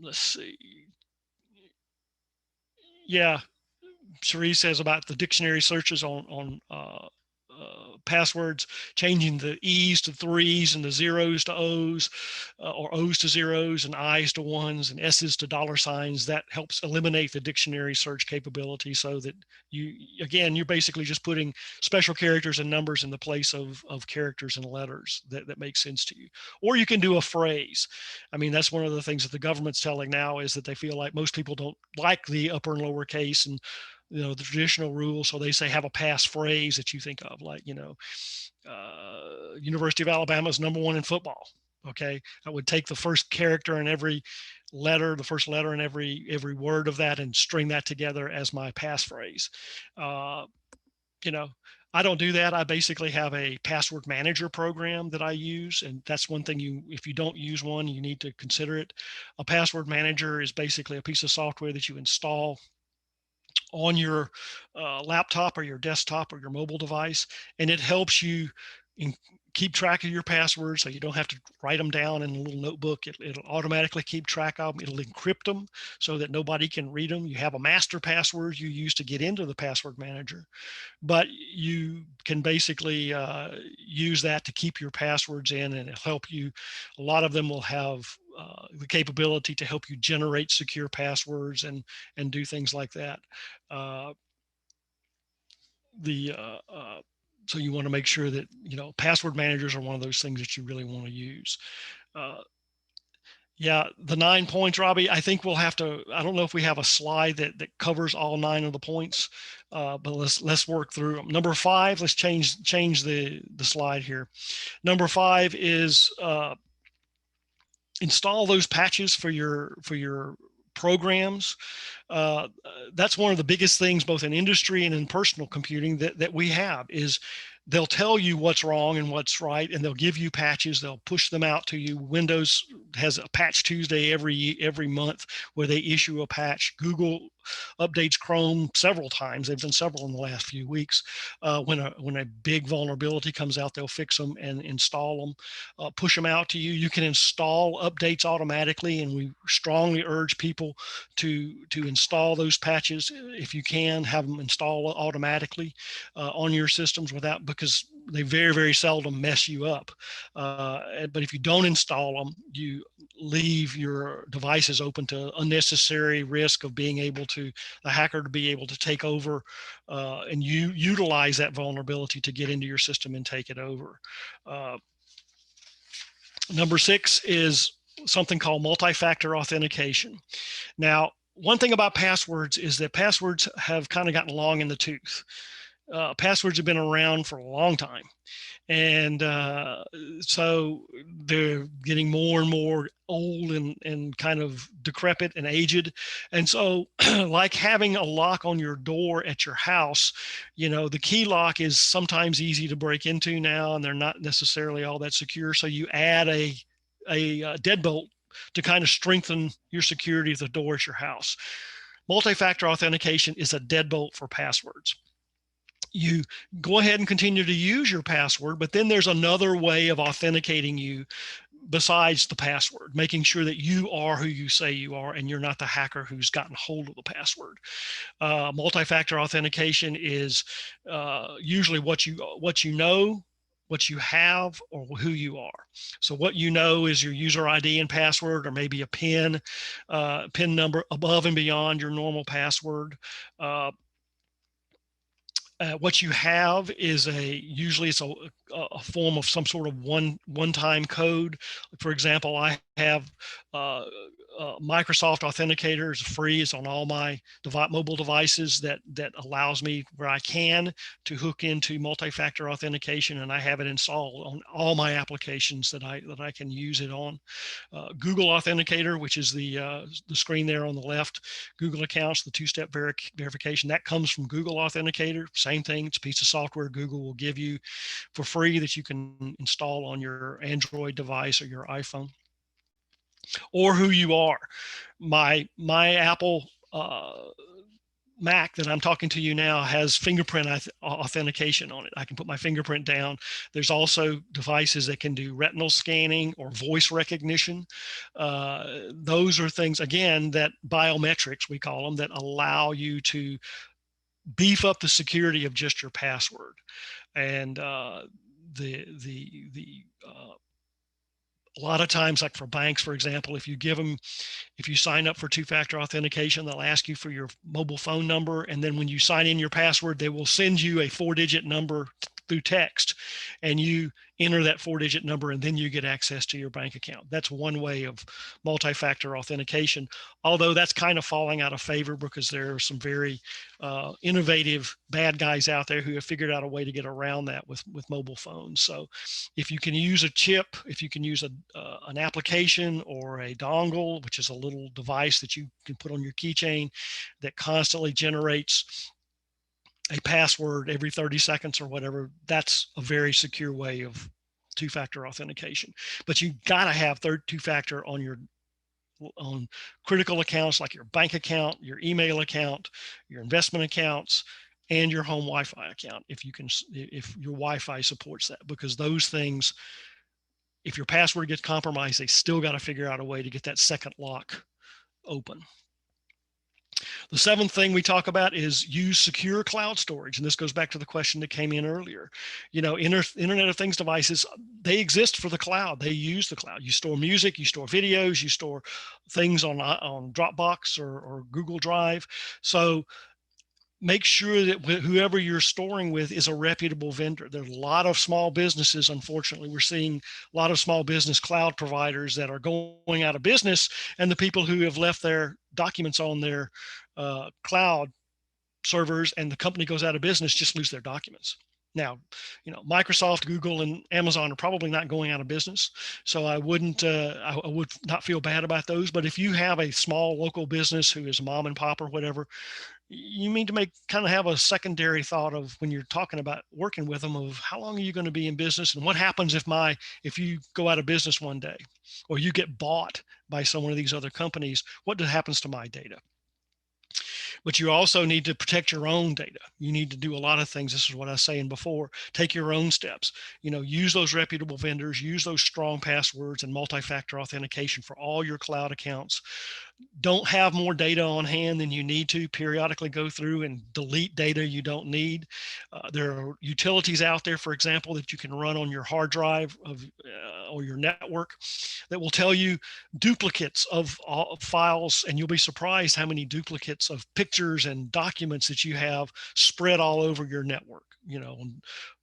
Speaker 1: Let's see. Yeah, Cherie says about the dictionary searches on passwords, changing the E's to 3's and the 0's to O's, or O's to 0's and I's to 1's and S's to $signs. That helps eliminate the dictionary search capability, so that you're basically just putting special characters and numbers in the place of characters and letters that make sense to you. Or you can do a phrase. That's one of the things that the government's telling now, is that they feel like most people don't like the upper and lower case and the traditional rules. So they say have a passphrase that you think of, like, University of Alabama is #1 in football. Okay, I would take the first character in every letter, the first letter in every word of that, and string that together as my passphrase. I don't do that. I basically have a password manager program that I use, and that's one thing if you don't use one, you need to consider it. A password manager is basically a piece of software that you install on your laptop or your desktop or your mobile device, and it helps you keep track of your passwords, so you don't have to write them down in a little notebook. It'll automatically keep track of them. It'll encrypt them so that nobody can read them. You have a master password you use to get into the password manager, but you can basically use that to keep your passwords in, and it'll help you. A lot of them will have the capability to help you generate secure passwords and do things like that. So you want to make sure that, password managers are one of those things that you really want to use. Yeah, the 9 points, Robbie, I think we'll have to, I don't know if we have a slide that covers all 9 of the points, but let's work through them. Number 5, let's change the slide here. Number 5 is install those patches for your programs. That's one of the biggest things, both in industry and in personal computing, that we have, is they'll tell you what's wrong and what's right, and they'll give you patches. They'll push them out to you. Windows has a Patch Tuesday every month where they issue a patch. Google updates Chrome several times. They've done several in the last few weeks. When a big vulnerability comes out, they'll fix them and install them, push them out to you. You can install updates automatically, and we strongly urge people to install those patches if you can. Have them install automatically on your systems because they very, very seldom mess you up. But if you don't install them, you leave your devices open to unnecessary risk of being able to, the hacker to be able to take over and you utilize that vulnerability to get into your system and take it over. Number 6 is something called multi-factor authentication. Now, one thing about passwords is that passwords have kind of gotten long in the tooth. Passwords have been around for a long time. And so they're getting more and more old and kind of decrepit and aged. And so like having a lock on your door at your house, the key lock is sometimes easy to break into now, and they're not necessarily all that secure. So you add a deadbolt to kind of strengthen your security of the door at your house. Multi-factor authentication is a deadbolt for passwords. You go ahead and continue to use your password, but then there's another way of authenticating you besides the password, making sure that you are who you say you are and you're not the hacker who's gotten hold of the password. Multi-factor authentication is usually what you know, what you have, or who you are. So what you know is your user ID and password, or maybe a PIN number above and beyond your normal password. What you have is usually it's a form of some sort of one-time code. For example, I have Microsoft Authenticator is free. It's on all my mobile devices that allows me, where I can, to hook into multi-factor authentication, and I have it installed on all my applications that I can use it on. Google Authenticator, which is the screen there on the left, Google accounts, the two-step verification, that comes from Google Authenticator. Same thing, it's a piece of software Google will give you for free that you can install on your Android device or your iPhone. Or who you are. My Apple Mac that I'm talking to you now has fingerprint authentication on it. I can put my fingerprint down. There's also devices that can do retinal scanning or voice recognition. Those are things, again, that biometrics, we call them, that allow you to beef up the security of just your password. And a lot of times, like for banks, for example, if you sign up for two-factor authentication, they'll ask you for your mobile phone number. And then when you sign in your password, they will send you a 4-digit number through text, and you enter that 4-digit number, and then you get access to your bank account. That's one way of multi-factor authentication, although that's kind of falling out of favor because there are some very innovative bad guys out there who have figured out a way to get around that with mobile phones. So if you can use a chip, if you can use an application or a dongle, which is a little device that you can put on your keychain that constantly generates a password every 30 seconds or whatever, that's a very secure way of two-factor authentication. But you got to have two-factor on critical accounts like your bank account, your email account, your investment accounts, and your home Wi-Fi account, if your Wi-Fi supports that, because those things, if your password gets compromised, they still got to figure out a way to get that second lock open. The 7th thing we talk about is use secure cloud storage. And this goes back to the question that came in earlier. Internet of Things devices, they exist for the cloud. They use the cloud. You store music, you store videos, you store things on Dropbox or Google Drive. So make sure that whoever you're storing with is a reputable vendor. There's a lot of small businesses, unfortunately, we're seeing a lot of small business cloud providers that are going out of business, and the people who have left their documents on their cloud servers and the company goes out of business just lose their documents. Now, Microsoft, Google, and Amazon are probably not going out of business, so I would not feel bad about those. But if you have a small local business who is mom and pop or whatever, you need to kind of have a secondary thought of, when you're talking about working with them, of how long are you going to be in business, and what happens if you go out of business one day, or you get bought by some of these other companies, what happens to my data? But you also need to protect your own data. You need to do a lot of things. This is what I was saying before. Take your own steps. Use those reputable vendors, use those strong passwords and multi-factor authentication for all your cloud accounts. Don't have more data on hand than you need to. Periodically go through and delete data you don't need. There are utilities out there, for example, that you can run on your hard drive or your network that will tell you duplicates of files, and you'll be surprised how many duplicates of pictures and documents that you have spread all over your network, on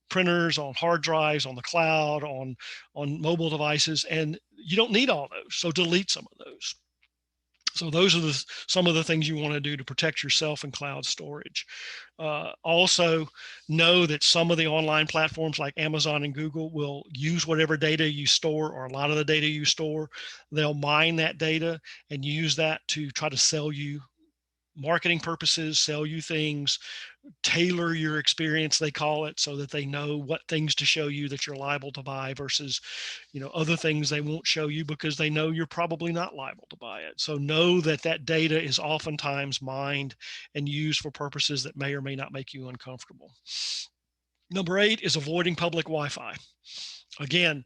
Speaker 1: printers, on hard drives, on the cloud, on mobile devices, and you don't need all those. So delete some of those. So those are some of the things you want to do to protect yourself in cloud storage. Also, know that some of the online platforms like Amazon and Google will use whatever data you store, or a lot of the data you store. They'll mine that data and use that to try to sell you marketing purposes, sell you things, tailor your experience, they call it, so that they know what things to show you that you're liable to buy versus, other things they won't show you because they know you're probably not liable to buy it. So know that that data is oftentimes mined and used for purposes that may or may not make you uncomfortable. Number 8 is avoiding public Wi-Fi. Again,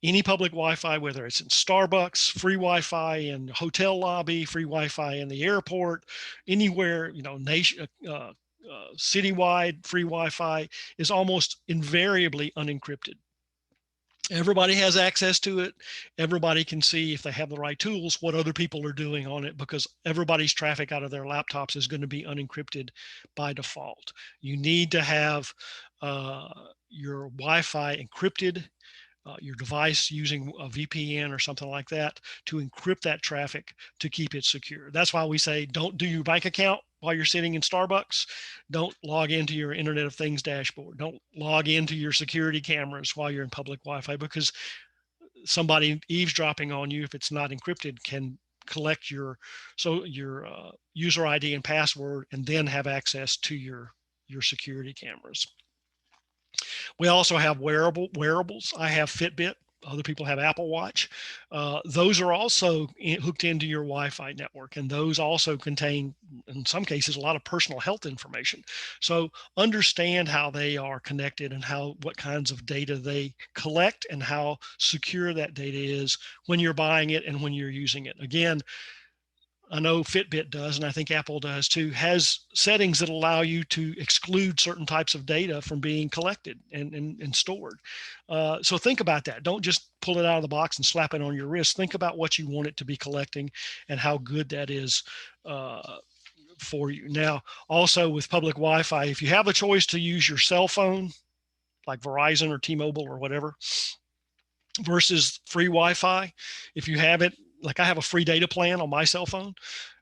Speaker 1: any public Wi-Fi, whether it's in Starbucks, free Wi-Fi in hotel lobby, free Wi-Fi in the airport, anywhere, citywide free Wi-Fi is almost invariably unencrypted. Everybody has access to it. Everybody can see, if they have the right tools, what other people are doing on it, because everybody's traffic out of their laptops is going to be unencrypted by default. You need to have your Wi-Fi encrypted, your device using a VPN or something like that to encrypt that traffic to keep it secure. That's why we say don't do your bank account while you're sitting in Starbucks. Don't log into your Internet of Things dashboard. Don't log into your security cameras while you're in public Wi-Fi, because somebody eavesdropping on you, if it's not encrypted, can collect your user ID and password and then have access to your security cameras. We also have wearables. I have Fitbit. Other people have Apple Watch. Those are also hooked into your Wi-Fi network, and those also contain, in some cases, a lot of personal health information. So understand how they are connected and what kinds of data they collect and how secure that data is when you're buying it and when you're using it. Again, I know Fitbit does, and I think Apple does too, has settings that allow you to exclude certain types of data from being collected and stored. So think about that. Don't just pull it out of the box and slap it on your wrist. Think about what you want it to be collecting and how good that is for you. Now, also with public Wi-Fi, if you have a choice to use your cell phone, like Verizon or T-Mobile or whatever, versus free Wi-Fi, if you have it, like I have a free data plan on my cell phone,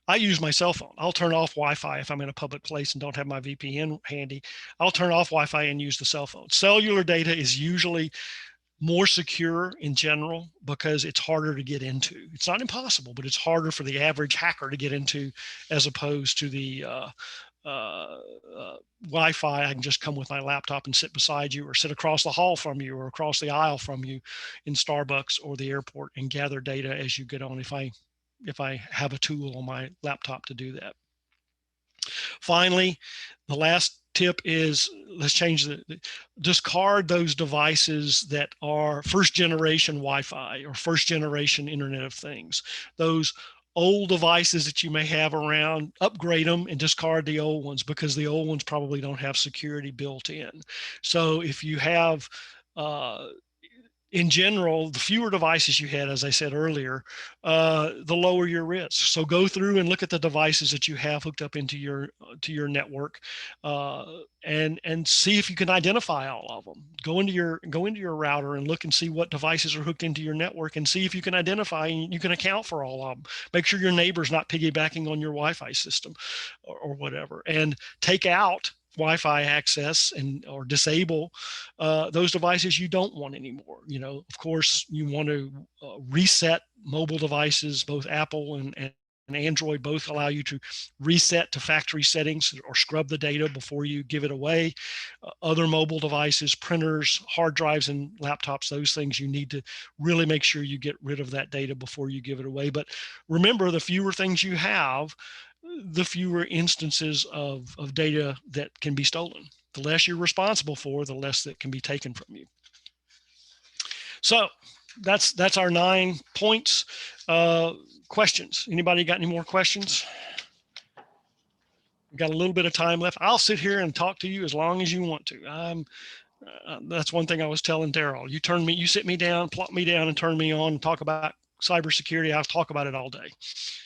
Speaker 1: I use my cell phone. I'll turn off Wi-Fi if I'm in a public place and don't have my VPN handy. I'll turn off Wi-Fi and use the cell phone. Cellular data is usually more secure in general because it's harder to get into. It's not impossible, but it's harder for the average hacker to get into, as opposed to the Wi-Fi. I can just come with my laptop and sit beside you, or sit across the hall from you, or across the aisle from you in Starbucks or the airport, and gather data as you get on, if I have a tool on my laptop to do that. Finally, the last tip is, let's change discard those devices that are first generation Wi-Fi or first generation Internet of Things. Those old devices that you may have around, upgrade them and discard the old ones, because the old ones probably don't have security built in. So if you have in general, the fewer devices you had, as I said earlier, the lower your risk. So go through and look at the devices that you have hooked up into your network, and see if you can identify all of them. Go into your router and look and see what devices are hooked into your network, and see if you can identify and you can account for all of them. Make sure your neighbor's not piggybacking on your Wi-Fi system or whatever, and take out Wi-Fi access or disable those devices you don't want anymore. Of course, you want to reset mobile devices. Both Apple and Android both allow you to reset to factory settings or scrub the data before you give it away. Other mobile devices, printers, hard drives, and laptops, those things you need to really make sure you get rid of that data before you give it away. But remember, the fewer things you have, the fewer instances of data that can be stolen. The less you're responsible for, the less that can be taken from you. So that's our 9 points. Questions? Anybody got any more questions? We've got a little bit of time left. I'll sit here and talk to you as long as you want to. That's one thing I was telling Daryl. You sit me down, plop me down, and turn me on and talk about cybersecurity. I'll talk about it all day.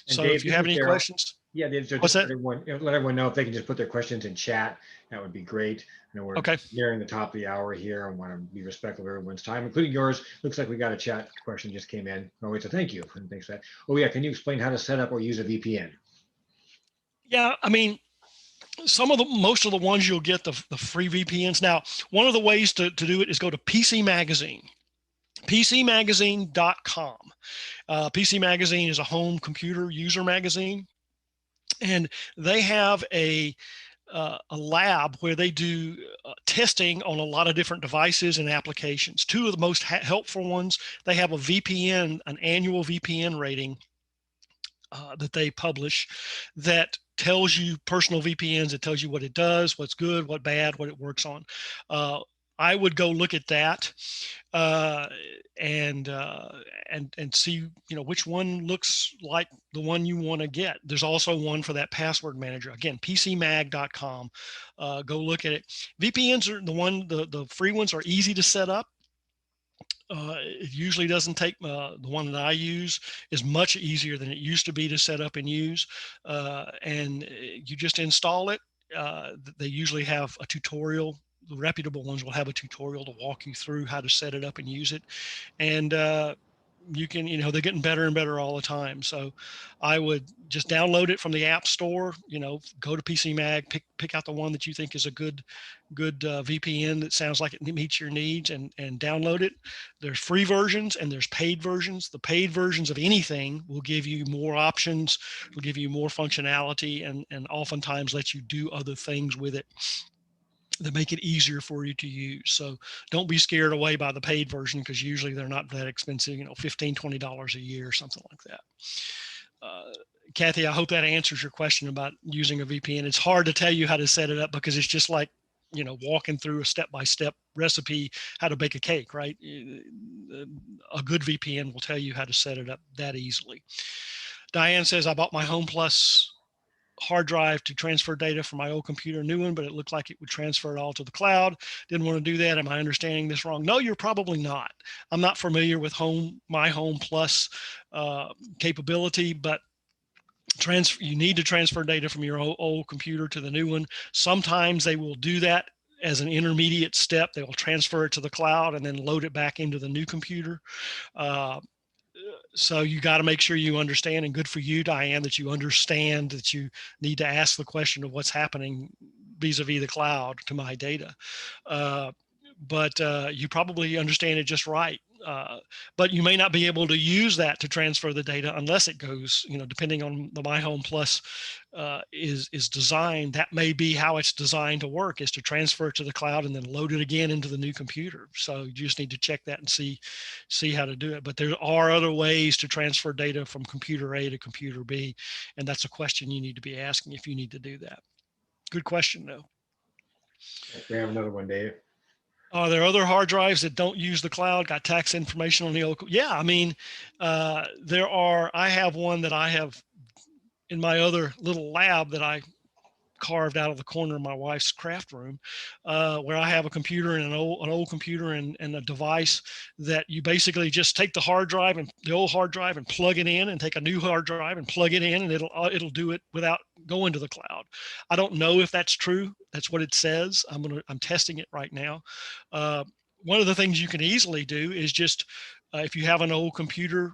Speaker 2: And
Speaker 1: So
Speaker 2: Dave,
Speaker 1: if you have any
Speaker 2: Daryl.
Speaker 1: questions,
Speaker 2: Yeah, Dave, so
Speaker 1: what's
Speaker 2: just
Speaker 1: that?
Speaker 2: let everyone know if they can just put their questions in chat. That would be great. I know we're
Speaker 1: Okay.
Speaker 2: nearing the top of the hour here. I want to be respectful of everyone's time, including yours. Looks like we got a chat question just came in. Oh, wait, so thank you. And thanks for that. Oh, yeah. Can you explain how to set up or use a VPN?
Speaker 1: Yeah, I mean, most of the ones you'll get the free VPNs. Now, one of the ways to do it is go to PC Magazine, pcmagazine.com. PC Magazine is a home computer user magazine, and they have a lab where they do testing on a lot of different devices and applications. Two of the most helpful ones, they have a VPN, an annual VPN rating that they publish that tells you personal VPNs. It tells you what it does, what's good, what bad, what it works on. I would go look at that uh, and see which one looks like the one you want to get. There's also one for that password manager. Again, pcmag.com. Go look at it. VPNs are the free ones are easy to set up. It usually doesn't take the one that I use is much easier than it used to be to set up and use. And you just install it. They usually have a tutorial. The reputable ones will have a tutorial to walk you through how to set it up and use it. And you can, they're getting better and better all the time. So I would just download it from the App Store, go to PC Mag, pick out the one that you think is a good VPN that sounds like it meets your needs, and download it. There's free versions and there's paid versions. The paid versions of anything will give you more options, will give you more functionality, and oftentimes let you do other things with it that make it easier for you to use. So don't be scared away by the paid version, because usually they're not that expensive, $15, $20 a year or something like that. Kathy, I hope that answers your question about using a VPN. It's hard to tell you how to set it up because it's just like, walking through a step-by-step recipe, how to bake a cake, right? A good VPN will tell you how to set it up that easily. Diane says, I bought my Home Plus hard drive to transfer data from my old computer, new one, but it looked like it would transfer it all to the cloud. Didn't want to do that. Am I understanding this wrong? No, you're probably not. I'm not familiar with my Home Plus capability, but you need to transfer data from your old computer to the new one. Sometimes they will do that as an intermediate step. They will transfer it to the cloud and then load it back into the new computer. So you got to make sure you understand, and good for you, Diane, that you understand that you need to ask the question of what's happening vis-a-vis the cloud to my data. But you probably understand it just right. But you may not be able to use that to transfer the data unless it goes, depending on the My Home Plus is designed. That may be how it's designed to work, is to transfer it to the cloud and then load it again into the new computer. So you just need to check that and see how to do it. But there are other ways to transfer data from computer A to computer B, and that's a question you need to be asking if you need to do that. Good question, though.
Speaker 2: We have another one, Dave.
Speaker 1: Are there other hard drives that don't use the cloud? Got tax information on the old? Yeah, I mean, there are. I have one that I have in my other little lab that I carved out of the corner of my wife's craft room, where I have a computer and an old computer and a device that you basically just take the old hard drive and plug it in, and take a new hard drive and plug it in, and it'll do it without going to the cloud. I don't know if that's true. That's what it says. I'm testing it right now. One of the things you can easily do is just if you have an old computer,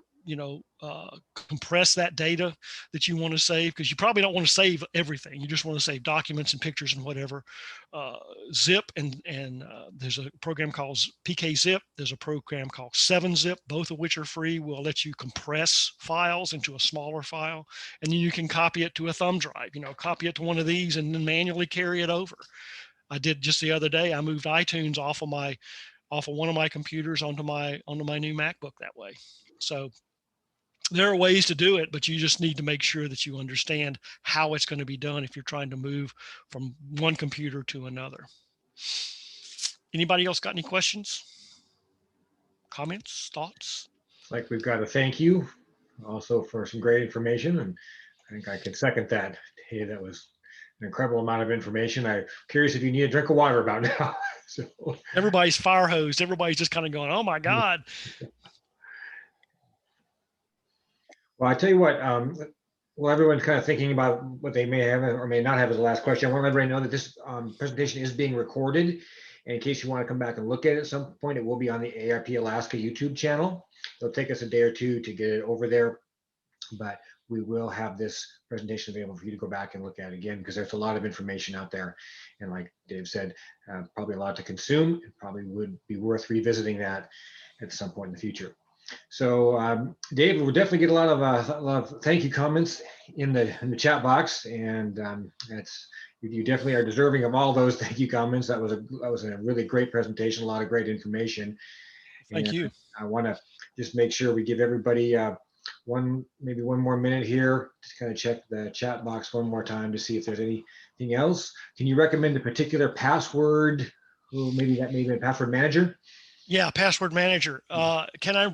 Speaker 1: compress that data that you want to save, because you probably don't want to save everything. You just want to save documents and pictures and whatever. Zip and there's a program called PKZip. There's a program called 7-Zip, both of which are free. Will let you compress files into a smaller file, and then you can copy it to a thumb drive. Copy it to one of these and then manually carry it over. I did just the other day. I moved iTunes off of one of my computers onto my new MacBook that way. So there are ways to do it, but you just need to make sure that you understand how it's going to be done if you're trying to move from one computer to another. Anybody else got any questions, comments, thoughts?
Speaker 2: It's like we've got a thank you also for some great information, and I think I can second that. Hey, that was an incredible amount of information. I'm curious if you need a drink of water about now. So,
Speaker 1: Everybody's fire hosed. Everybody's just kind of going, "Oh my God."
Speaker 2: well, I tell you what, well, everyone's kind of thinking about what they may have or may not have as the last question. I want to let everybody know that this presentation is being recorded. And in case you want to come back and look at it at some point, it will be on the AARP Alaska YouTube channel. It'll take us a day or two to get it over there, but we will have this presentation available for you to go back and look at again, because there's a lot of information out there. And like Dave said, probably a lot to consume. It probably would be worth revisiting that at some point in the future. So Dave, we'll definitely get a lot of thank you comments in the chat box, and that's you definitely are deserving of all those thank you comments. That was a really great presentation, a lot of great information.
Speaker 1: Thank
Speaker 2: And
Speaker 1: you.
Speaker 2: I want to just make sure we give everybody maybe one more minute here, just kind of check the chat box one more time to see if there's anything else. Can you recommend a particular password? Or maybe a password manager?
Speaker 1: Yeah, password manager. Can I?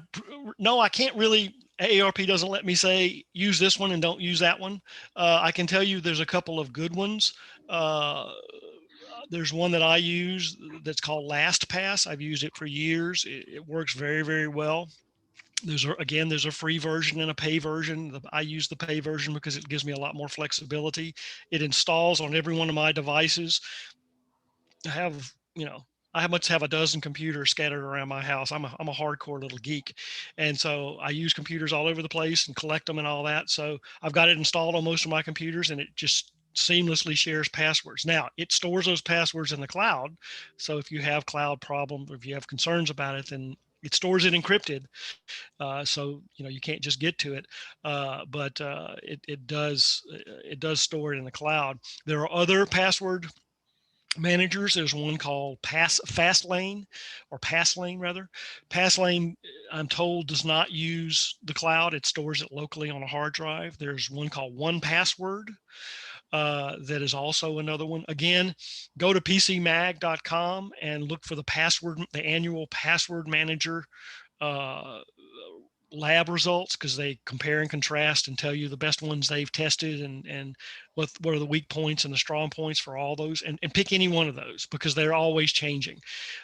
Speaker 1: No, I can't really. AARP doesn't let me say use this one and don't use that one. I can tell you there's a couple of good ones. There's one that I use that's called Lastpass. I've used it for years. It works very, very well. There's a free version and a pay version. I use the pay version because it gives me a lot more flexibility. It installs on every one of my devices. I have, I must have a dozen computers scattered around my house. I'm a hardcore little geek. And so I use computers all over the place and collect them and all that. So I've got it installed on most of my computers, and it just seamlessly shares passwords. Now it stores those passwords in the cloud. So if you have cloud problems or if you have concerns about it, then it stores it encrypted. So you can't just get to it, but it does store it in the cloud. There are other password managers. There's one called Fastlane, or Passlane rather. Passlane, I'm told, does not use the cloud. It stores it locally on a hard drive. There's one called 1Password. That is also another one. Again, go to pcmag.com and look for the annual password manager uh, lab results, because they compare and contrast and tell you the best ones they've tested, and what are the weak points and the strong points for all those, and pick any one of those, because they're always changing.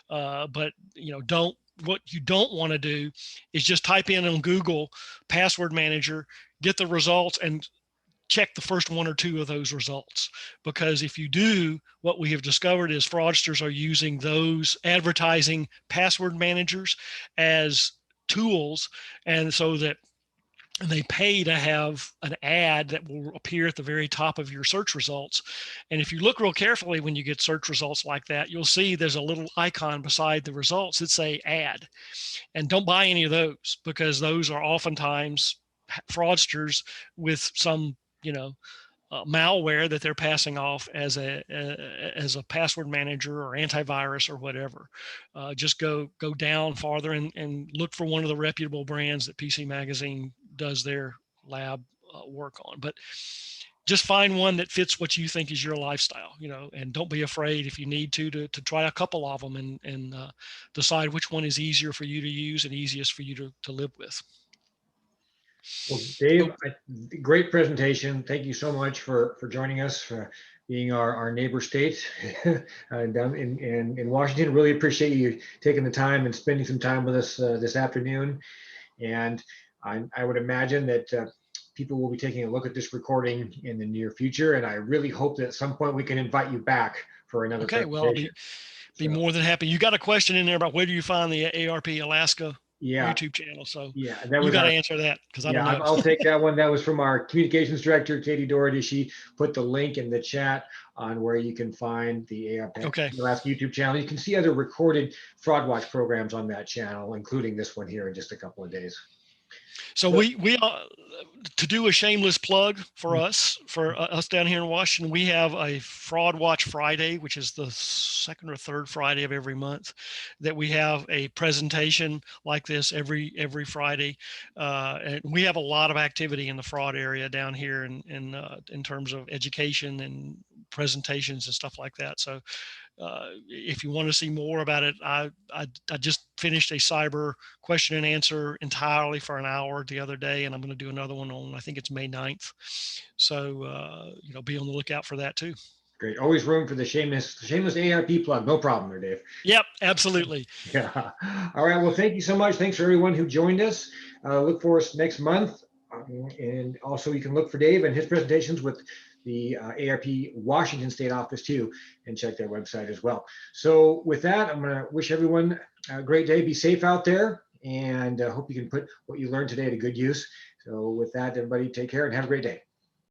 Speaker 1: But what you don't want to do is just type in on Google password manager, get the results, and check the first one or two of those results, because if you do, what we have discovered is fraudsters are using those advertising password managers as tools, and so that they pay to have an ad that will appear at the very top of your search results. And if you look real carefully when you get search results like that, you'll see there's a little icon beside the results that say ad. And don't buy any of those, because those are oftentimes fraudsters with some malware that they're passing off as a password manager or antivirus or whatever. Just go down farther and look for one of the reputable brands that PC Magazine does their lab work on. But just find one that fits what you think is your lifestyle, and don't be afraid, if you need to try a couple of them, and decide which one is easier for you to use and easiest for you to live with.
Speaker 2: Well, Dave, great presentation. Thank you so much for joining us, for being our neighbor state down in Washington. Really appreciate you taking the time and spending some time with us this afternoon. And I would imagine that people will be taking a look at this recording in the near future. And I really hope that at some point we can invite you back for another
Speaker 1: Okay,
Speaker 2: presentation.
Speaker 1: well, I'll be more than happy. You got a question in there about where do you find the AARP Alaska YouTube channel? So
Speaker 2: yeah, that
Speaker 1: you
Speaker 2: was
Speaker 1: got to answer that, because I don't know.
Speaker 2: I'll take that one. That was from our communications director, Katie Doherty. She put the link in the chat on where you can find the AARP Alaska YouTube channel. You can see other recorded Fraud Watch programs on that channel, including this one here in just a couple of days.
Speaker 1: So
Speaker 2: So,
Speaker 1: we to do a shameless plug for us down here in Washington, we have a Fraud Watch Friday, which is the second or third Friday of every month, that we have a presentation like this every Friday, and we have a lot of activity in the fraud area down here in terms of education and presentations and stuff like that. So if you want to see more about it, I just finished a cyber question and answer entirely for an hour the other day, and I'm going to do another one on, I think it's May 9th. So be on the lookout for that too.
Speaker 2: great. Always room for the shameless AARP plug. No problem there, Dave.
Speaker 1: Yep, absolutely.
Speaker 2: Yeah. All right. Well, thank you so much. Thanks for everyone who joined us. Look for us next month. And also you can look for Dave and his presentations with the AARP Washington State office too, and check their website as well. So with that, I'm going to wish everyone a great day. Be safe out there, and hope you can put what you learned today to good use. So with that, everybody take care and have a great day.